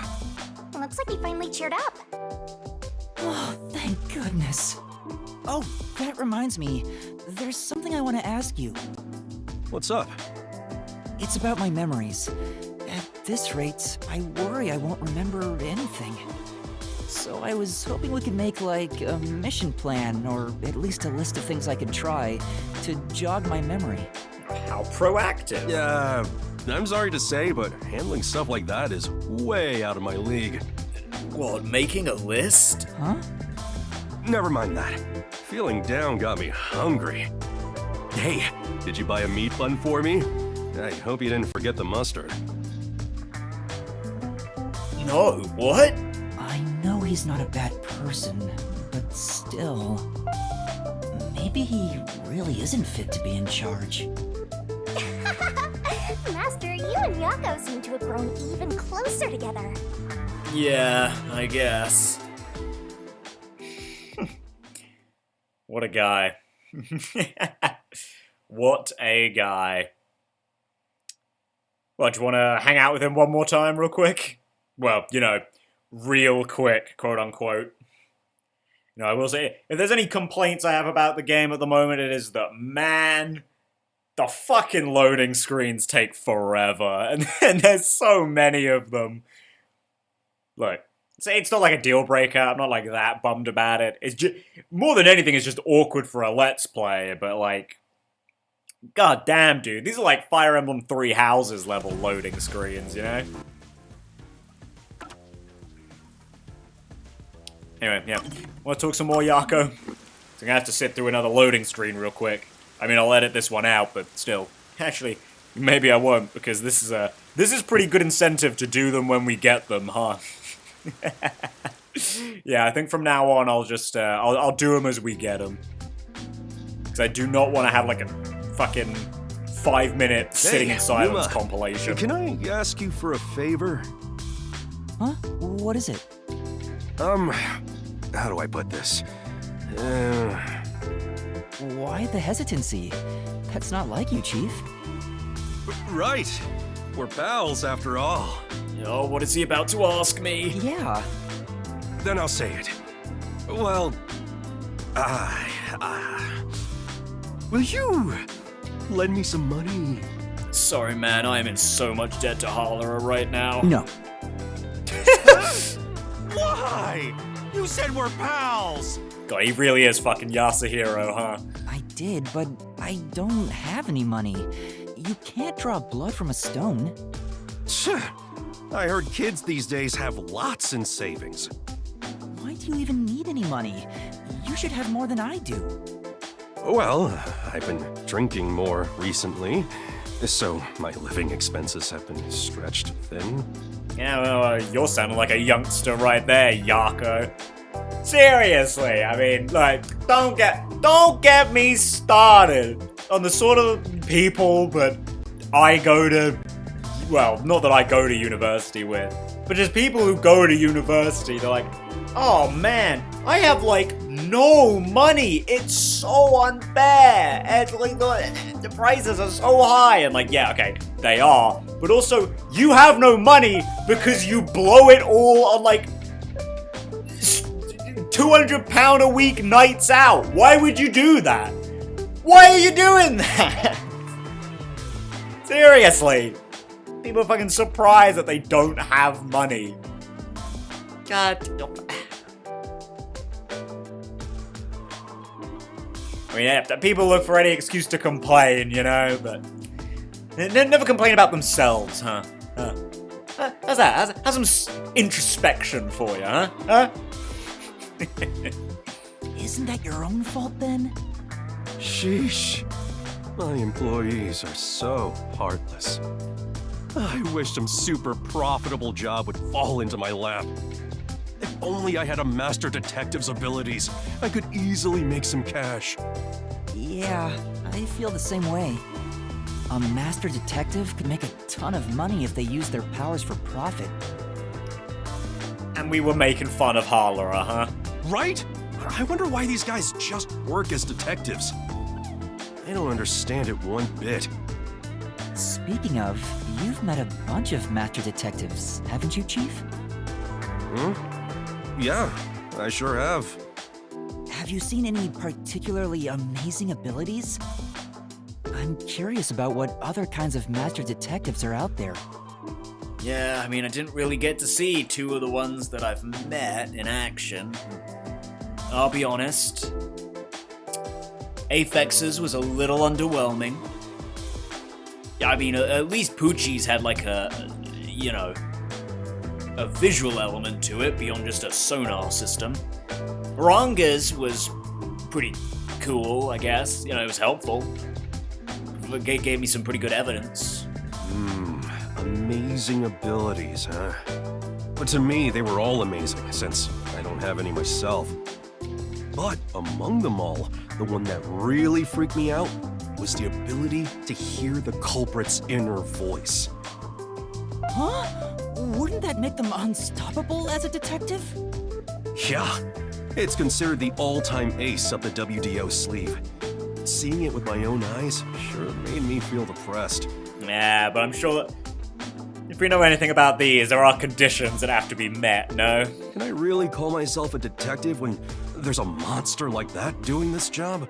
S2: Looks like he finally cheered up.
S5: Oh, thank goodness. Oh, that reminds me. There's something I want to ask you.
S8: What's up?
S5: It's about my memories. At this rate, I worry I won't remember anything. So I was hoping we could make, like, a mission plan, or at least a list of things I could try, to jog my memory.
S1: How proactive.
S8: Yeah, I'm sorry to say, but handling stuff like that is way out of my league.
S1: What, making a list?
S5: Huh?
S8: Never mind that. Feeling down got me hungry. Hey, did you buy a meat bun for me? I hope you didn't forget the mustard.
S1: No, what?
S5: I know he's not a bad person, but still... Maybe he really isn't fit to be in charge.
S2: Master, you and Yako seem to have grown even closer together.
S1: Yeah, I guess. What a guy. What a guy. Well, do you want to hang out with him one more time real quick? Well, you know, real quick, quote unquote. You know, I will say, if there's any complaints I have about the game at the moment, it is that, man, the fucking loading screens take forever, and there's so many of them. Look, it's not like a deal breaker, I'm not like that bummed about it. It's just, more than anything, it's just awkward for a Let's Play, but like, god damn, dude, these are like Fire Emblem 3 Houses level loading screens, you know? Anyway, yeah. Want to talk some more, Yako? So I'm gonna have to sit through another loading screen real quick. I mean, I'll edit this one out, but still. Actually, maybe I won't, because this is pretty good incentive to do them when we get them, huh? Yeah, I think from now on I'll just, I'll do them as we get them. Because I do not want to have like a fucking 5-minute sitting in silence
S8: Yuma,
S1: compilation.
S8: Can I ask you for a favor?
S5: Huh? What is it?
S8: How do I put this?
S5: Why the hesitancy? That's not like you, Chief.
S8: Right. We're pals after all.
S1: Oh, what is he about to ask me?
S5: Yeah.
S8: Then I'll say it. Well, will you lend me some money?
S1: Sorry, man, I am in so much debt to Hollera right now.
S5: No.
S8: Why? You said we're pals!
S1: God, he really is fucking Yasuhiro, huh?
S5: I did, but I don't have any money. You can't draw blood from a stone.
S8: I heard kids these days have lots in savings.
S5: Why do you even need any money? You should have more than I do.
S8: Well, I've been drinking more recently, so my living expenses have been stretched thin.
S1: Yeah, well, you're sounding like a youngster right there, Yako. Seriously, I mean, like, don't get me started on the sort of people that I go to, well, not that I go to university with, but just people who go to university, they're like, oh man, I have like no money, it's so unfair, and like the prices are so high, and like, yeah, okay, they are, but also, you have no money because you blow it all on like £200 a week nights out. Why would you do that? Why are you doing that? Seriously. People are fucking surprised that they don't have money. God. I mean, yeah, people look for any excuse to complain, you know, but never complain about themselves, huh? How's that? How's some introspection for you, huh? Huh?
S5: Isn't that your own fault then?
S8: Sheesh. My employees are so heartless. I wish some super profitable job would fall into my lap. If only I had a master detective's abilities, I could easily make some cash.
S5: Yeah, I feel the same way. A master detective could make a ton of money if they used their powers for profit.
S1: And we were making fun of Hollera, huh?
S8: Right? I wonder why these guys just work as detectives. I don't understand it one bit.
S5: Speaking of, you've met a bunch of master detectives, haven't you, Chief?
S8: Yeah, I sure have.
S5: Have you seen any particularly amazing abilities? I'm curious about what other kinds of master detectives are out there.
S1: Yeah, I mean, I didn't really get to see two of the ones that I've met in action. I'll be honest. Aphex's was a little underwhelming. I mean, at least Poochie's had like a visual element to it beyond just a sonar system. Ranga's was pretty cool, I guess. You know, it was helpful. It gave me some pretty good evidence.
S8: Amazing abilities, huh? But to me, they were all amazing, since I don't have any myself. But among them all, the one that really freaked me out was the ability to hear the culprit's inner voice.
S5: Huh? Wouldn't that make them unstoppable as a detective?
S8: Yeah, it's considered the all-time ace up the WDO sleeve. Seeing it with my own eyes sure made me feel depressed.
S1: Yeah, but I'm sure that if we know anything about these, there are conditions that have to be met, no?
S8: Can I really call myself a detective when there's a monster like that doing this job?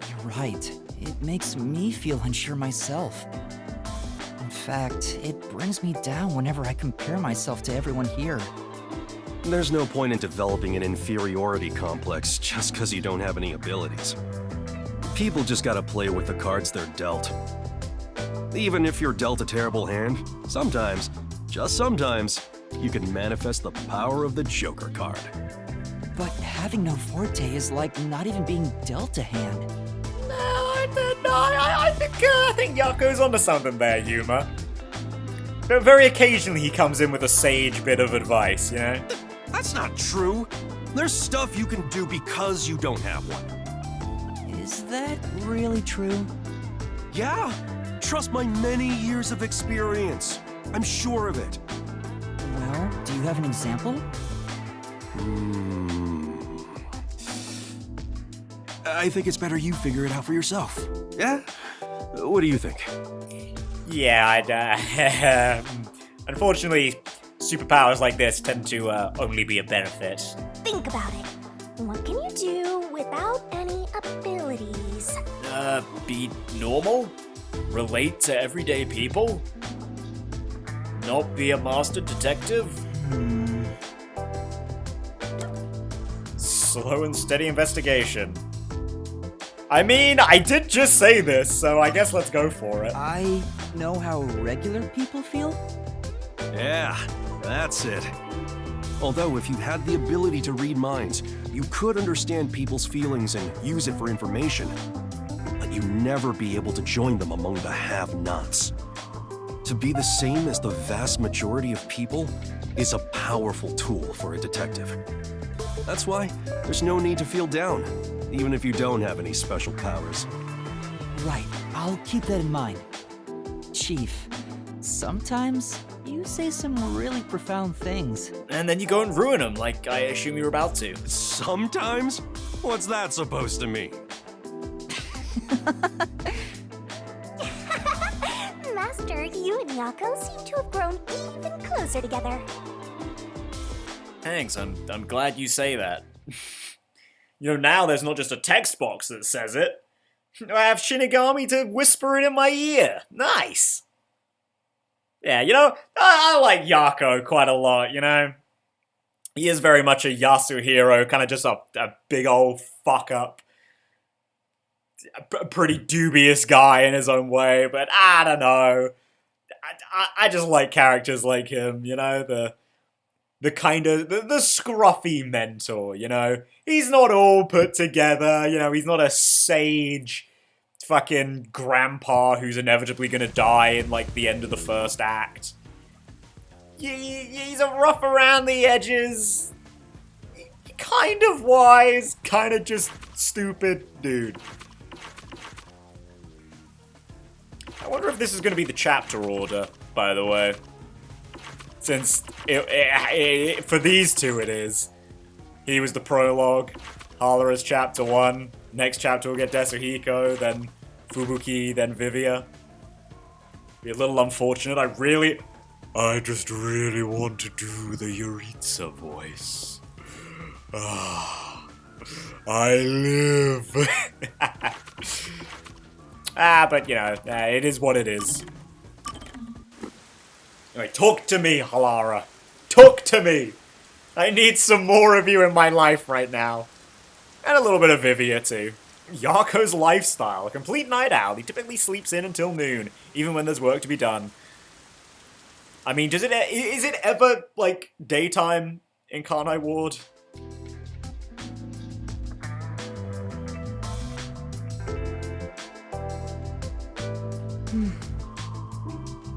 S5: You're right. It makes me feel unsure myself. In fact, it brings me down whenever I compare myself to everyone here.
S8: There's no point in developing an inferiority complex just because you don't have any abilities. People just gotta play with the cards they're dealt. Even if you're dealt a terrible hand, sometimes, just sometimes, you can manifest the power of the Joker card.
S5: But having no forte is like not even being dealt a hand.
S1: I think Yako's onto something there, Yuma. But very occasionally he comes in with a sage bit of advice, you know?
S8: That's not true. There's stuff you can do because you don't have one.
S5: Is that really true?
S8: Yeah, trust my many years of experience. I'm sure of it.
S5: Well, do you have an example?
S8: I think it's better you figure it out for yourself. Yeah? What do you think?
S1: Yeah, I'd, unfortunately, superpowers like this tend to only be a benefit.
S2: Think about it. What can you do without any abilities?
S1: Be normal? Relate to everyday people? Not be a master detective? Slow and steady investigation. I mean, I did just say this, so I guess let's go for it.
S5: I know how regular people feel?
S8: Yeah, that's it. Although if you had the ability to read minds, you could understand people's feelings and use it for information. But you'd never be able to join them among the have-nots. To be the same as the vast majority of people is a powerful tool for a detective. That's why there's no need to feel down, even if you don't have any special powers.
S5: Right, I'll keep that in mind. Chief, sometimes you say some really profound things.
S1: And then you go and ruin them, like I assume you're about to.
S8: Sometimes? What's that supposed to mean?
S2: Master, you and Yako seem to have grown even closer together.
S1: Thanks, I'm glad you say that. You know, now there's not just a text box that says it. I have Shinigami to whisper it in my ear. Nice! Yeah, you know, I like Yako quite a lot, you know? He is very much a Yasuhiro, kind of just a big old fuck-up. A pretty dubious guy in his own way, but I don't know. I just like characters like him, you know? The kind of, the scruffy mentor, you know? He's not all put together, you know? He's not a sage fucking grandpa who's inevitably gonna die in, like, the end of the first act. He's a rough around the edges, kind of wise, kind of just stupid dude. I wonder if this is gonna be the chapter order, by the way. Since, for these two it is. He was the prologue, Halara's chapter 1, next chapter we'll get Desuhiko, then Fubuki, then Vivia. Be a little unfortunate, I just really want to do the Yuritsa voice. Ah, I live. But you know, it is what it is. Anyway, talk to me, Halara. Talk to me! I need some more of you in my life right now. And a little bit of Vivia, too. Yarko's lifestyle, a complete night owl. He typically sleeps in until noon, even when there's work to be done. I mean, is it ever, like, daytime in Karnai Ward?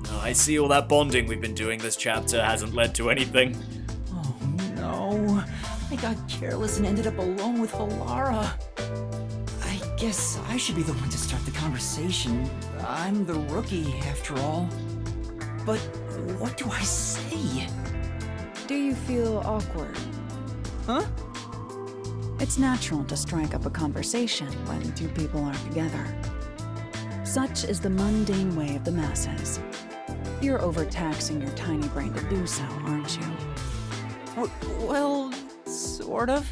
S1: Oh, I see all that bonding we've been doing this chapter hasn't led to anything.
S5: Oh no, I got careless and ended up alone with Halara. I guess I should be the one to start the conversation. I'm the rookie, after all. But what do I say?
S3: Do you feel awkward?
S5: Huh?
S3: It's natural to strike up a conversation when two people are together. Such is the mundane way of the masses. You're overtaxing your tiny brain to do so, aren't you?
S5: Well, sort of.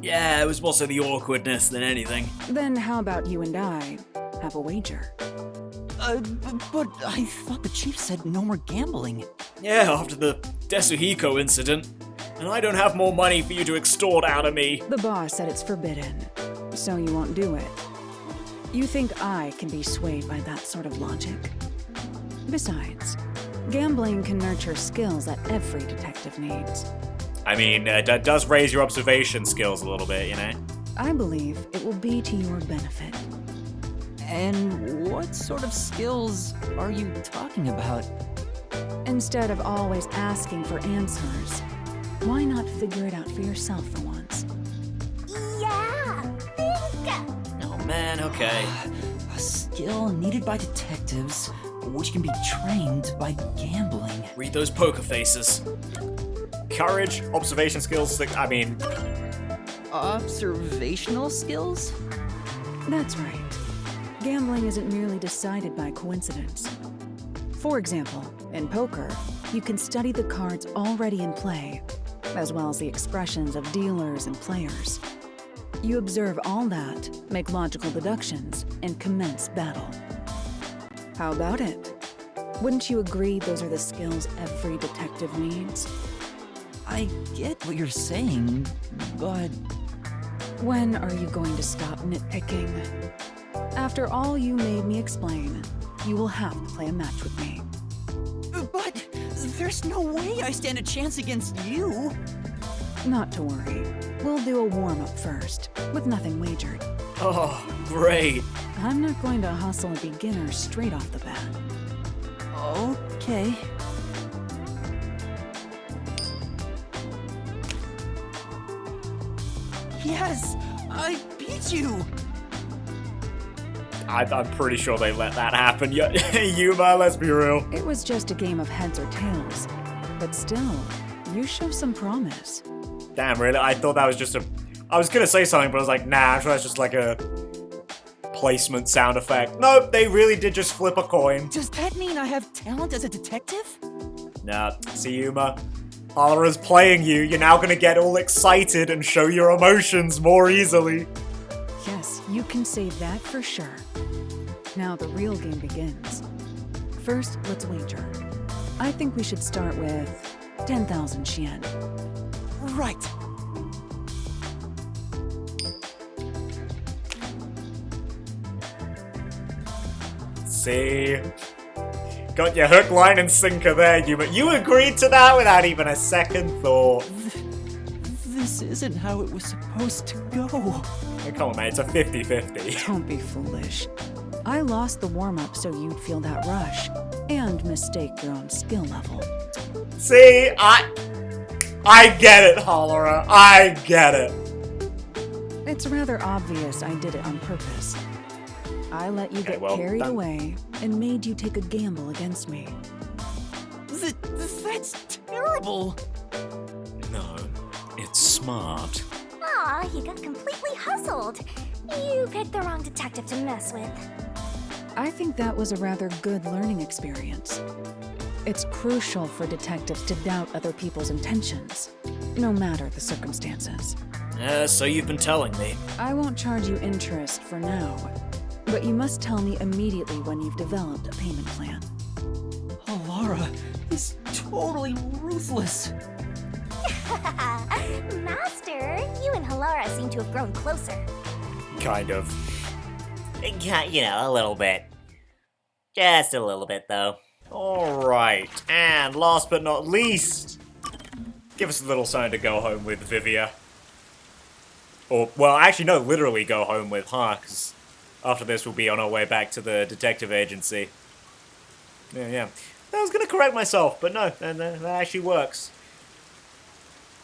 S1: Yeah, it was more so the awkwardness than anything.
S3: Then how about you and I have a wager?
S5: But I thought the chief said no more gambling.
S1: Yeah, after the Desuhiko incident. And I don't have more money for you to extort out of me.
S3: The boss said it's forbidden, so you won't do it. You think I can be swayed by that sort of logic? Besides, gambling can nurture skills that every detective needs.
S1: I mean, that does raise your observation skills a little bit, you know?
S3: I believe it will be to your benefit.
S5: And what sort of skills are you talking about?
S3: Instead of always asking for answers, why not figure it out for yourself for once?
S2: Yeah, think.
S1: Oh man, okay.
S5: A skill needed by detectives, which can be trained by gambling.
S1: Read those poker faces. Courage, observation skills, I mean...
S5: Observational skills?
S3: That's right. Gambling isn't merely decided by coincidence. For example, in poker, you can study the cards already in play, as well as the expressions of dealers and players. You observe all that, make logical deductions, and commence battle. How about it? Wouldn't you agree those are the skills every detective needs?
S5: I get what you're saying, but...
S3: When are you going to stop nitpicking? After all you made me explain, you will have to play a match with me.
S5: But there's no way I stand a chance against you.
S3: Not to worry. We'll do a warm-up first, with nothing wagered.
S1: Oh, great.
S3: I'm not going to hustle a beginner straight off the bat.
S5: Okay. Yes! I beat you!
S1: I'm pretty sure they let that happen. Yuma, let's be real.
S3: It was just a game of heads or tails. But still, you show some promise.
S1: Damn, really? I thought that was just a... I was gonna say something, but I was like, nah, I'm sure that's just like a placement sound effect. Nope, they really did just flip a coin.
S5: Does that mean I have talent as a detective?
S1: Nah, see, Yuma. Halara's playing you. You're now gonna get all excited and show your emotions more easily.
S3: Yes, you can say that for sure. Now the real game begins. First, let's wager. I think we should start with 10,000 Yen.
S5: Right.
S1: See? Got your hook, line, and sinker there, Yuma. You agreed to that without even a second thought.
S5: This isn't how it was supposed to go.
S1: Oh, come on, man. It's a 50-50.
S3: Don't be foolish. I lost the warm-up so you'd feel that rush, and mistake your own skill level.
S1: See? I get it, Halara. I get it.
S3: It's rather obvious I did it on purpose. I let you get
S1: well,
S3: carried
S1: done.
S3: away and made you take a gamble against me.
S5: That's terrible.
S1: No, it's smart.
S2: Aw, you got completely hustled. You picked the wrong detective to mess with.
S3: I think that was a rather good learning experience. It's crucial for detectives to doubt other people's intentions, no matter the circumstances.
S1: So you've been telling me.
S3: I won't charge you interest for now, But you must tell me immediately when you've developed a payment plan.
S5: Halara is totally ruthless.
S2: Master, you and Halara seem to have grown closer.
S1: Kind of.
S6: Yeah, you know, a little bit. Just a little bit, though.
S1: Alright, and last but not least, give us a little something to go home with, Vivia. Or, well, actually, no, literally go home with, huh? Because after this, we'll be on our way back to the detective agency. Yeah. I was gonna correct myself, but no, that actually works.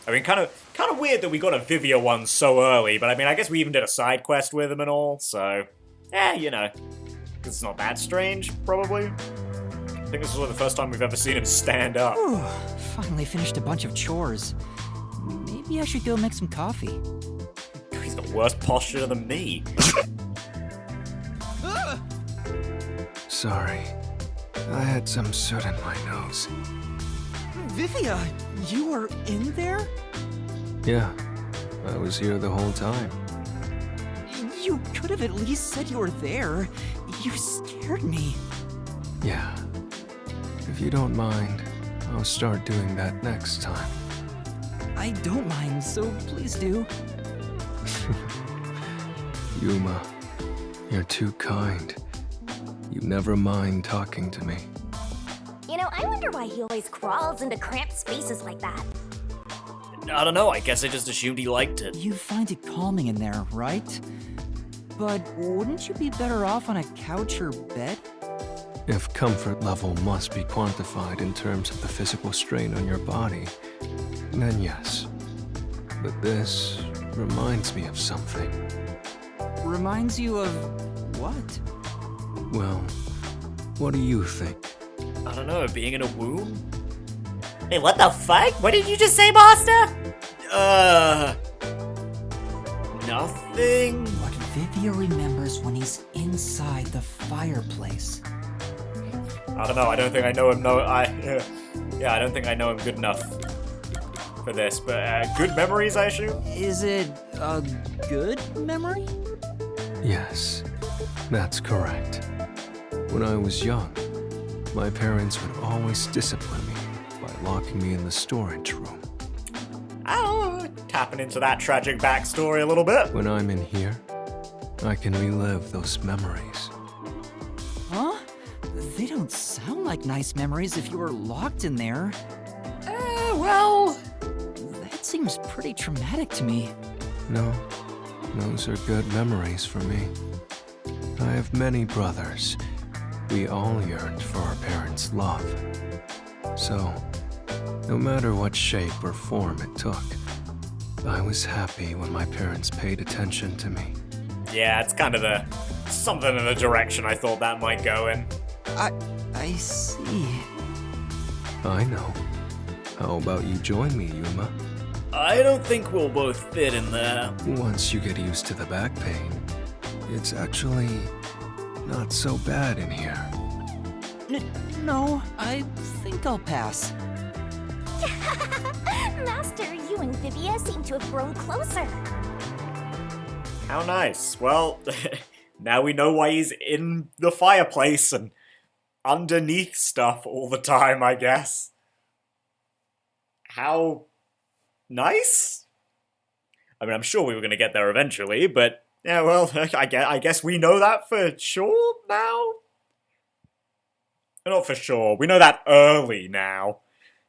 S1: I mean, kind of weird that we got a Vivia one so early, but I mean, I guess we even did a side quest with him and all, so... yeah, you know. It's not that strange, probably. I think this is the first time we've ever seen him stand up.
S5: Whew, finally finished a bunch of chores. Maybe I should go make some coffee.
S1: He's got worse posture than me.
S8: Sorry. I had some soot in my nose.
S5: Vivia, you were in there?
S8: Yeah, I was here the whole time.
S5: You could have at least said you were there. You scared me.
S8: Yeah. If you don't mind, I'll start doing that next time.
S5: I don't mind, so please do.
S8: Yuma, you're too kind. You never mind talking to me.
S2: You know, I wonder why he always crawls into cramped spaces like that.
S1: I don't know, I guess I just assumed he liked it.
S5: You find it calming in there, right? But wouldn't you be better off on a couch or bed?
S8: If comfort level must be quantified in terms of the physical strain on your body, then yes. But this reminds me of something.
S5: Reminds you of what?
S8: Well, what do you think?
S1: I don't know, being in a womb?
S6: Wait, what the fuck? What did you just say, Master?
S1: Nothing?
S5: What Vivia remembers when he's inside the fireplace.
S1: I don't know, I don't think I know him, yeah, I don't think I know him good enough for this, but good memories, I assume?
S5: Is it a good memory?
S8: Yes, that's correct. When I was young, my parents would always discipline me by locking me in the storage room.
S1: Oh, tapping into that tragic backstory a little bit.
S8: When I'm in here, I can relive those memories.
S5: Huh? They don't sound like nice memories if you were locked in there. Well... That seems pretty traumatic to me.
S8: No, those are good memories for me. I have many brothers. We all yearned for our parents' love. So, no matter what shape or form it took, I was happy when my parents paid attention to me.
S1: Yeah, it's kind of something in the direction I thought that might go in.
S5: I see.
S8: I know. How about you join me, Yuma?
S1: I don't think we'll both fit in there.
S8: Once you get used to the back pain, it's actually not so bad in here.
S5: No, I think I'll pass.
S2: Master, you and Vivia seem to have grown closer.
S1: How nice. Well, now we know why he's in the fireplace and underneath stuff all the time, I guess. How nice? I mean, I'm sure we were going to get there eventually, but yeah, well, I guess we know that for sure now? Not for sure. We know that early now,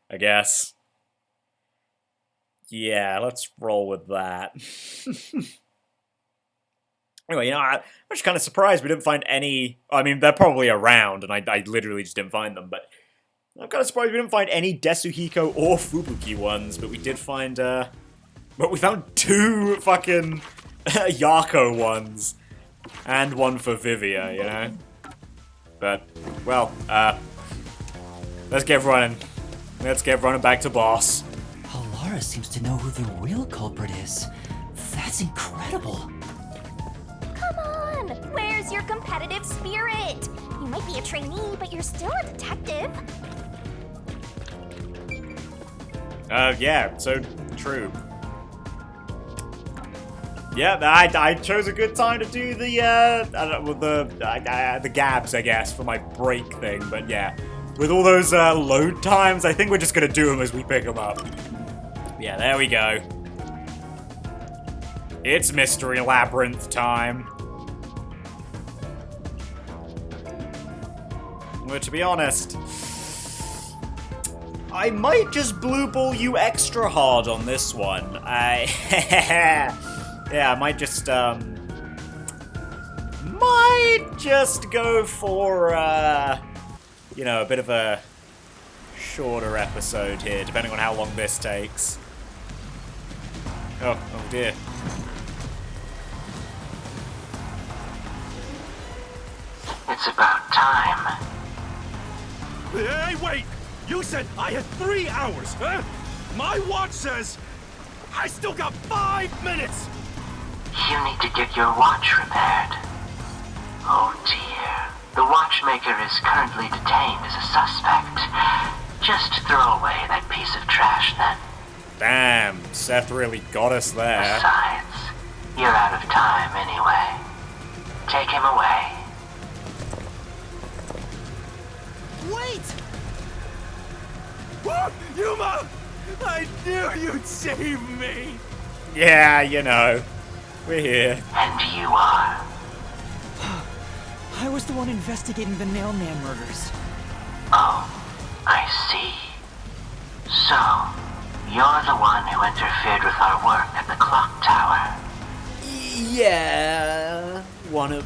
S1: I guess. Yeah, let's roll with that. Anyway, you know, I'm just kind of surprised we didn't find any... I mean, they're probably around, and I literally just didn't find them, but... I'm kind of surprised we didn't find any Desuhiko or Fubuki ones, but we did find, but we found 2 fucking Yako ones. And one for Vivia, you know? But, well, let's get running. Let's get running back to boss.
S5: Halara seems to know who the real culprit is. That's incredible.
S2: Come on, where's your competitive spirit? You might be a trainee, but you're still a detective.
S1: Yeah, so true. Yeah, I chose a good time to do the the Gabs, I guess, for my break thing. But yeah, with all those load times, I think we're just gonna do them as we pick them up. Yeah, there we go. It's Mystery Labyrinth time. Well, to be honest, I might just blue ball you extra hard on this one. Yeah, I might just go for, you know, a bit of a shorter episode here, depending on how long this takes. Oh dear.
S9: It's about time.
S8: Hey, wait! You said I had 3 hours, huh? My watch says I still got 5 minutes!
S9: You need to get your watch repaired. Oh dear. The watchmaker is currently detained as a suspect. Just throw away that piece of trash then.
S1: Damn, Seth really got us there.
S9: Besides, you're out of time anyway. Take him away.
S5: Wait!
S8: What? Yuma! I knew you'd save me!
S1: Yeah, you know. We're here.
S9: And you are.
S5: I was the one investigating the Nailman murders.
S9: Oh, I see. So, you're the one who interfered with our work at the clock tower.
S1: Yeah, one of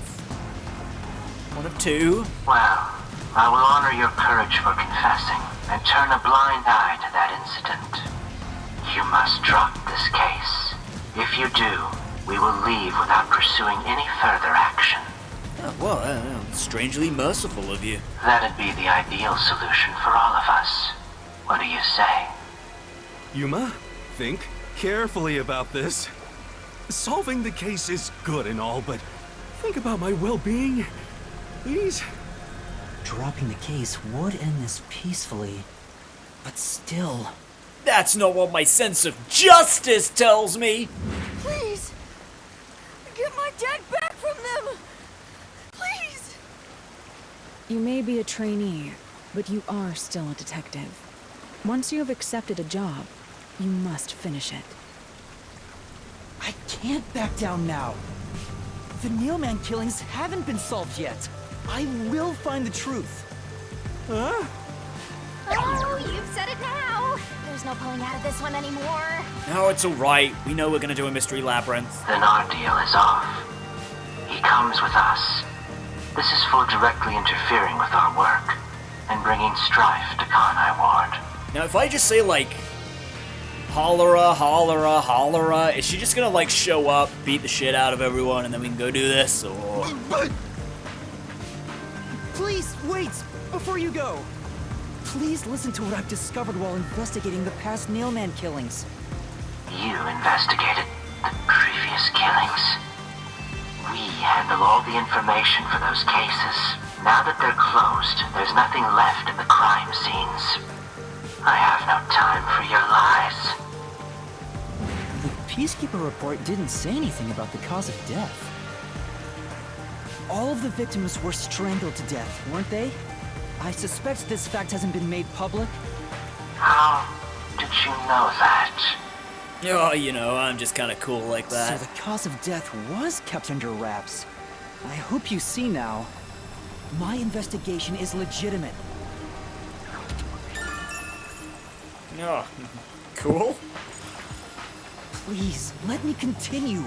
S1: two.
S9: Well, I will honor your courage for confessing and turn a blind eye to that incident. You must drop this case. If you do, we will leave without pursuing any further action.
S1: Oh, well, strangely merciful of you.
S9: That'd be the ideal solution for all of us. What do you say?
S8: Yuma, think carefully about this. Solving the case is good and all, but think about my well-being. Please?
S5: Dropping the case would end this peacefully, but still...
S1: That's not what my sense of justice tells me!
S3: Please! Get my dad back from them! Please! You may be a trainee, but you are still a detective. Once you have accepted a job, you must finish it.
S5: I can't back down now. The Nailman killings haven't been solved yet. I will find the truth.
S8: Huh?
S2: Oh, you've said it now. There's no pulling out of this one anymore.
S1: No, it's alright. We know we're gonna do a Mystery Labyrinth.
S9: Then our deal is off. He comes with us. This is for directly interfering with our work and bringing strife to Conai Ward.
S1: Now, if I just say, like, hollera, hollera, hollera, is she just gonna, like, show up, beat the shit out of everyone, and then we can go do this, or...
S8: But
S5: Please, wait! Before you go! Please listen to what I've discovered while investigating the past Nailman killings.
S9: You investigated the previous killings. We handle all the information for those cases. Now that they're closed, there's nothing left at the crime scenes. I have no time for your lies.
S5: The Peacekeeper report didn't say anything about the cause of death. All of the victims were strangled to death, weren't they? I suspect this fact hasn't been made public.
S9: How did you know that?
S1: Oh, you know, I'm just kinda cool like that.
S5: So the cause of death was kept under wraps. I hope you see now. My investigation is legitimate.
S1: Oh, cool.
S5: Please, let me continue.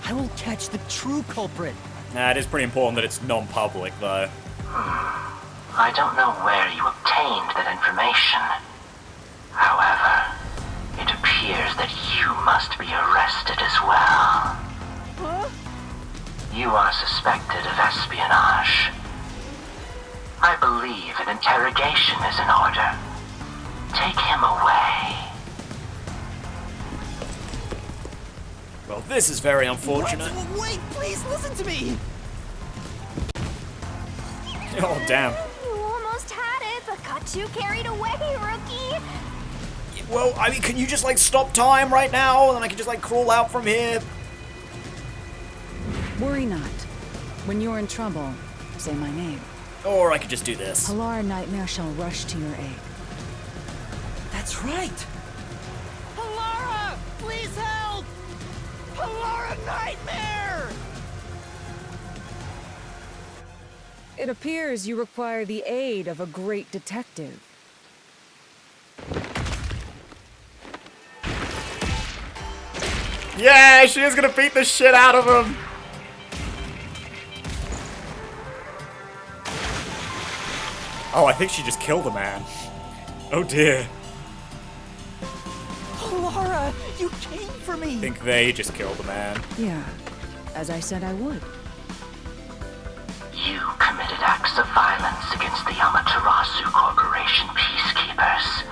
S5: I will catch the true culprit.
S1: Nah, it is pretty important that it's non-public, though.
S9: I don't know where you obtained that information. However, it appears that you must be arrested as well.
S3: Huh?
S9: You are suspected of espionage. I believe an interrogation is in order. Take him away.
S1: Well, this is very unfortunate.
S5: Wait, please listen to me!
S1: Oh, damn.
S2: You almost had it, but got too carried away, rookie.
S1: Well, I mean, can you just, like, stop time right now? And then I can just, like, crawl out from here?
S3: Worry not. When you're in trouble, say my name.
S1: Or I could just do this.
S3: Halara Nightmare shall rush to your aid.
S5: That's right!
S10: Halara! Please help! Halara Nightmare!
S3: It appears you require the aid of a great detective.
S1: Yeah, she is gonna beat the shit out of him! Oh, I think she just killed a man. Oh dear.
S5: Halara, you came for me!
S1: I think they just killed a man.
S3: Yeah, as I said I would.
S9: You committed acts of violence against the Amaterasu Corporation peacekeepers.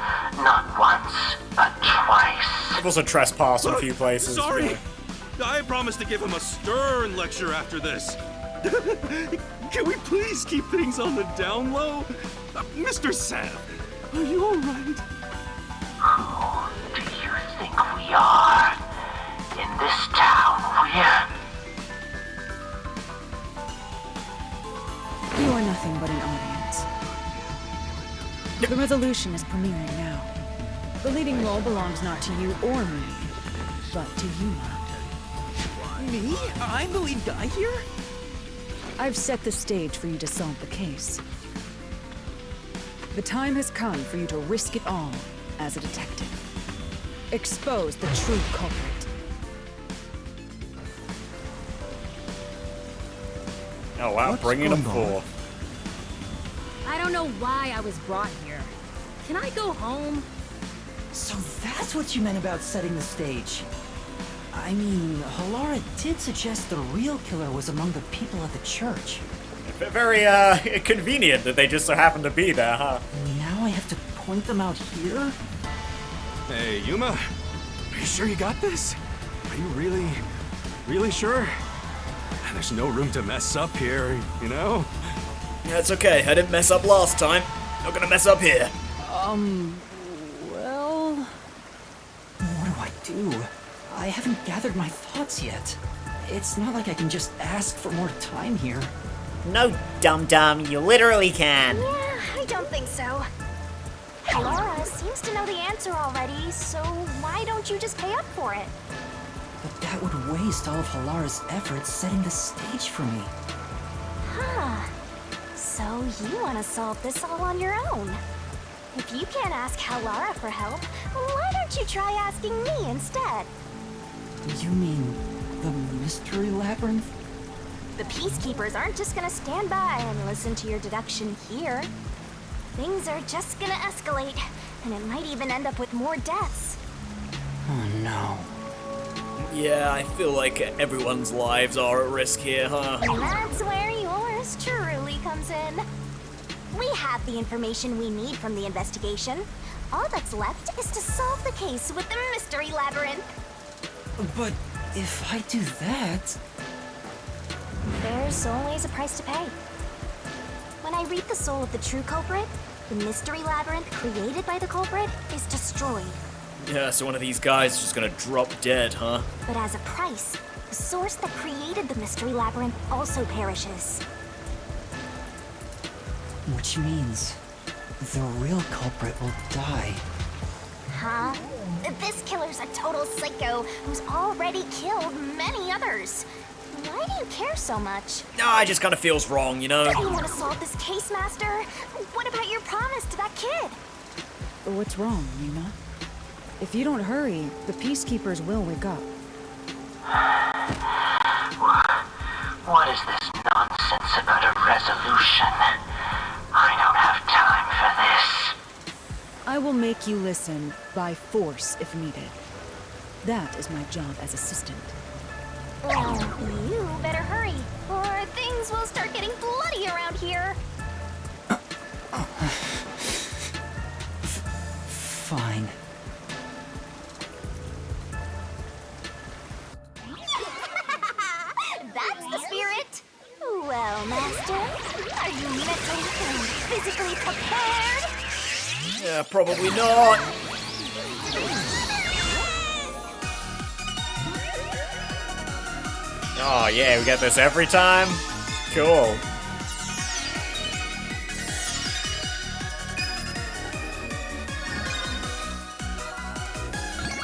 S9: Not once, but twice.
S1: I've also trespassed in a few places.
S8: Sorry! I promised to give him a stern lecture after this. Can we please keep things on the down low? Mr. Sam, are you alright?
S9: Who do you think we are? In this town,
S3: You are nothing but an audience. The resolution is premiering now. The leading role belongs not to you or me, but to Yuma.
S5: Me? I'm the lead guy here?
S3: I've set the stage for you to solve the case. The time has come for you to risk it all as a detective. Expose the true culprit.
S1: Oh wow, bringing them forth.
S11: I don't know why I was brought here. Can I go home?
S5: So that's what you meant about setting the stage. I mean, Halara did suggest the real killer was among the people at the church.
S1: Very, convenient that they just so happen to be there, huh?
S5: Now I have to point them out here?
S8: Hey, Yuma, are you sure you got this? Are you really sure? There's no room to mess up here, you know?
S1: That's okay, I didn't mess up last time. Not gonna mess up here.
S3: Well...
S5: What do I do? I haven't gathered my thoughts yet. It's not like I can just ask for more time here.
S6: No, dum-dum, you literally can.
S2: Yeah, I don't think so. Halara seems to know the answer already, so why don't you just pay up for it?
S5: But that would waste all of Halara's efforts setting the stage for me.
S2: Huh. So you want to solve this all on your own? If you can't ask Halara for help, why don't you try asking me instead?
S5: You mean the mystery labyrinth?
S2: The peacekeepers aren't just gonna stand by and listen to your deduction here. Things are just gonna escalate, and it might even end up with more deaths.
S5: Oh no.
S1: Yeah, I feel like everyone's lives are at risk here, huh?
S2: And that's where yours truly comes in. We have the information we need from the investigation. All that's left is to solve the case with the mystery labyrinth.
S5: But if I do that...
S2: There's always a price to pay. When I read the soul of the true culprit, the mystery labyrinth created by the culprit is destroyed.
S1: Yeah, so one of these guys is just gonna drop dead, huh?
S2: But as a price, the source that created the mystery labyrinth also perishes.
S5: Which means the real culprit will die.
S2: Huh? This killer's a total psycho who's already killed many others. Why do you care so much?
S1: No, it just kind of feels wrong, you know?
S2: You want to solve this case, Master? What about your promise to that kid?
S3: What's wrong, Yuma? If you don't hurry, the peacekeepers will wake up.
S9: What is this nonsense about a resolution? I don't have time for this.
S3: I will make you listen by force if needed. That is my job as assistant.
S2: Well, you better hurry, or things will start getting bloody around here.
S5: Fine.
S2: That's the spirit. Well, Master, are you mentally and physically prepared?
S1: Yeah, probably not. Oh yeah, we get this every time? Cool.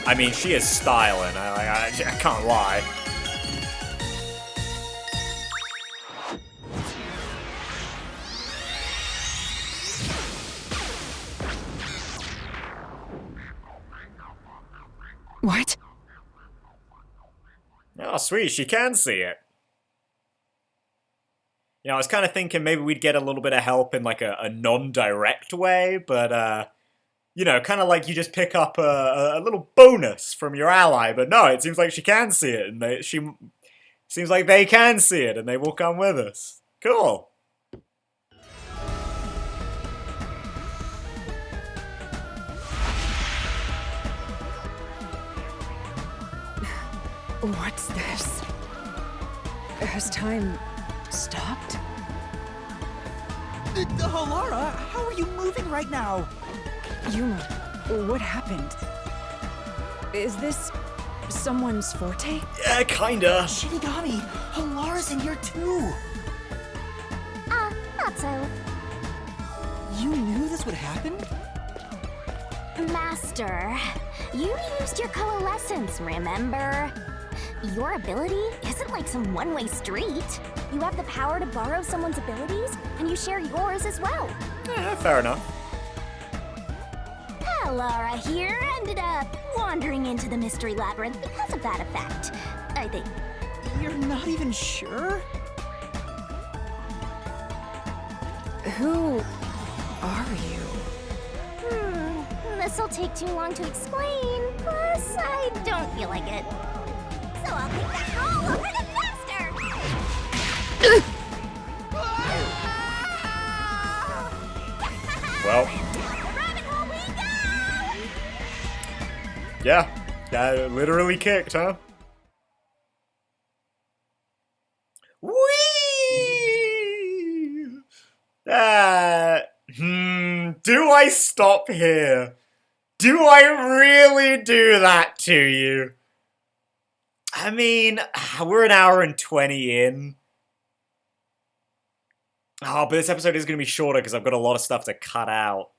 S1: I mean, she is styling, I can't lie.
S3: What?
S1: Oh, sweet, she can see it. You know, I was kind of thinking maybe we'd get a little bit of help in like a non-direct way, but you know, kind of like you just pick up a little bonus from your ally. But no, it seems like she can see it, and seems like they can see it, and they will come with us. Cool.
S3: What's this? Has time stopped?
S10: Halara, how are you moving right now?
S3: Yuma, what happened? Is this someone's forte?
S1: Yeah, kinda.
S10: Shinigami, Halara's in here too.
S2: Not so.
S10: You knew this would happen?
S2: Master, you used your coalescence, remember? Your ability isn't like some one-way street. You have the power to borrow someone's abilities, and you share yours as well.
S1: Yeah, fair enough.
S2: Laura here ended up wandering into the Mystery Labyrinth because of that effect, I think.
S10: You're not even sure?
S3: Who are you?
S2: This'll take too long to explain, plus I don't feel like it. So I'll take that role over the master!
S1: Well. Yeah, literally kicked, huh? Whee! Do I stop here? Do I really do that to you? I mean, we're an hour and 20 in. Oh, but this episode is going to be shorter because I've got a lot of stuff to cut out.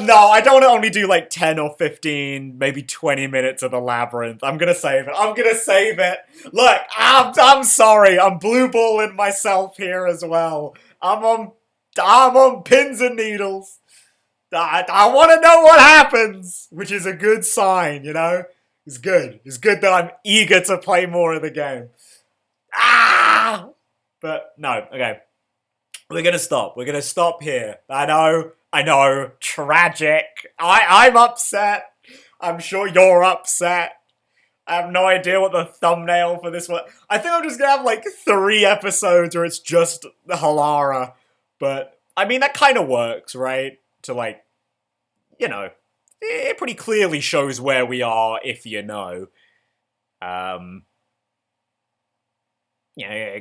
S1: No, I don't want to only do like 10 or 15, maybe 20 minutes of the labyrinth. I'm gonna save it. Look, I'm sorry. I'm blue balling myself here as well. I'm on pins and needles. I want to know what happens, which is a good sign, you know? It's good. It's good that I'm eager to play more of the game. But no, okay. We're gonna stop. We're gonna stop here. I know. Tragic. I'm upset. I'm sure you're upset. I have no idea what the thumbnail for this was. I think I'm just gonna have like 3 episodes where it's just Halara. But, I mean, that kind of works, right? To like, you know, it pretty clearly shows where we are if you know. Yeah,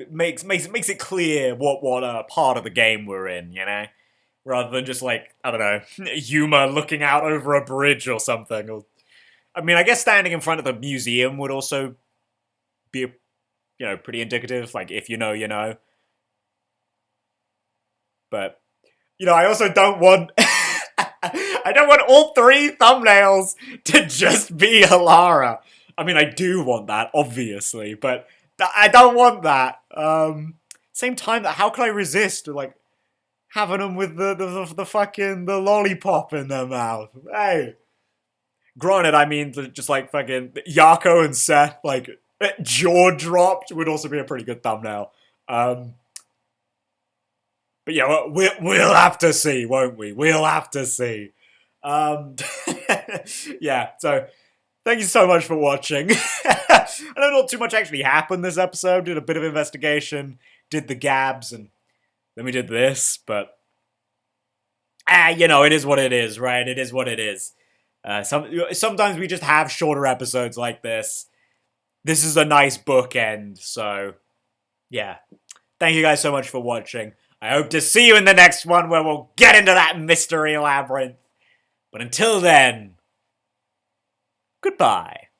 S1: makes it clear what part of the game we're in, you know? Rather than just like, I don't know, Yuma looking out over a bridge or something. Or, I mean, I guess standing in front of the museum would also be, you know, pretty indicative. Like, if you know, you know. But, you know, I also don't want... I don't want all 3 thumbnails to just be Halara. I mean, I do want that, obviously, but I don't want that. Same time, how can I resist, like, having them with the fucking lollipop in their mouth? Hey. Granted, I mean, just like fucking Yako and Seth, like, jaw dropped would also be a pretty good thumbnail. But yeah, we'll have to see, won't we? We'll have to see. Yeah, so thank you so much for watching. I don't know what too much actually happened this episode. Did a bit of investigation, did the Gabs, and then we did this, but you know, it is what it is, right? It is what it is. Sometimes we just have shorter episodes like this. This is a nice bookend, so yeah. Thank you guys so much for watching. I hope to see you in the next one where we'll get into that mystery labyrinth. But until then, goodbye.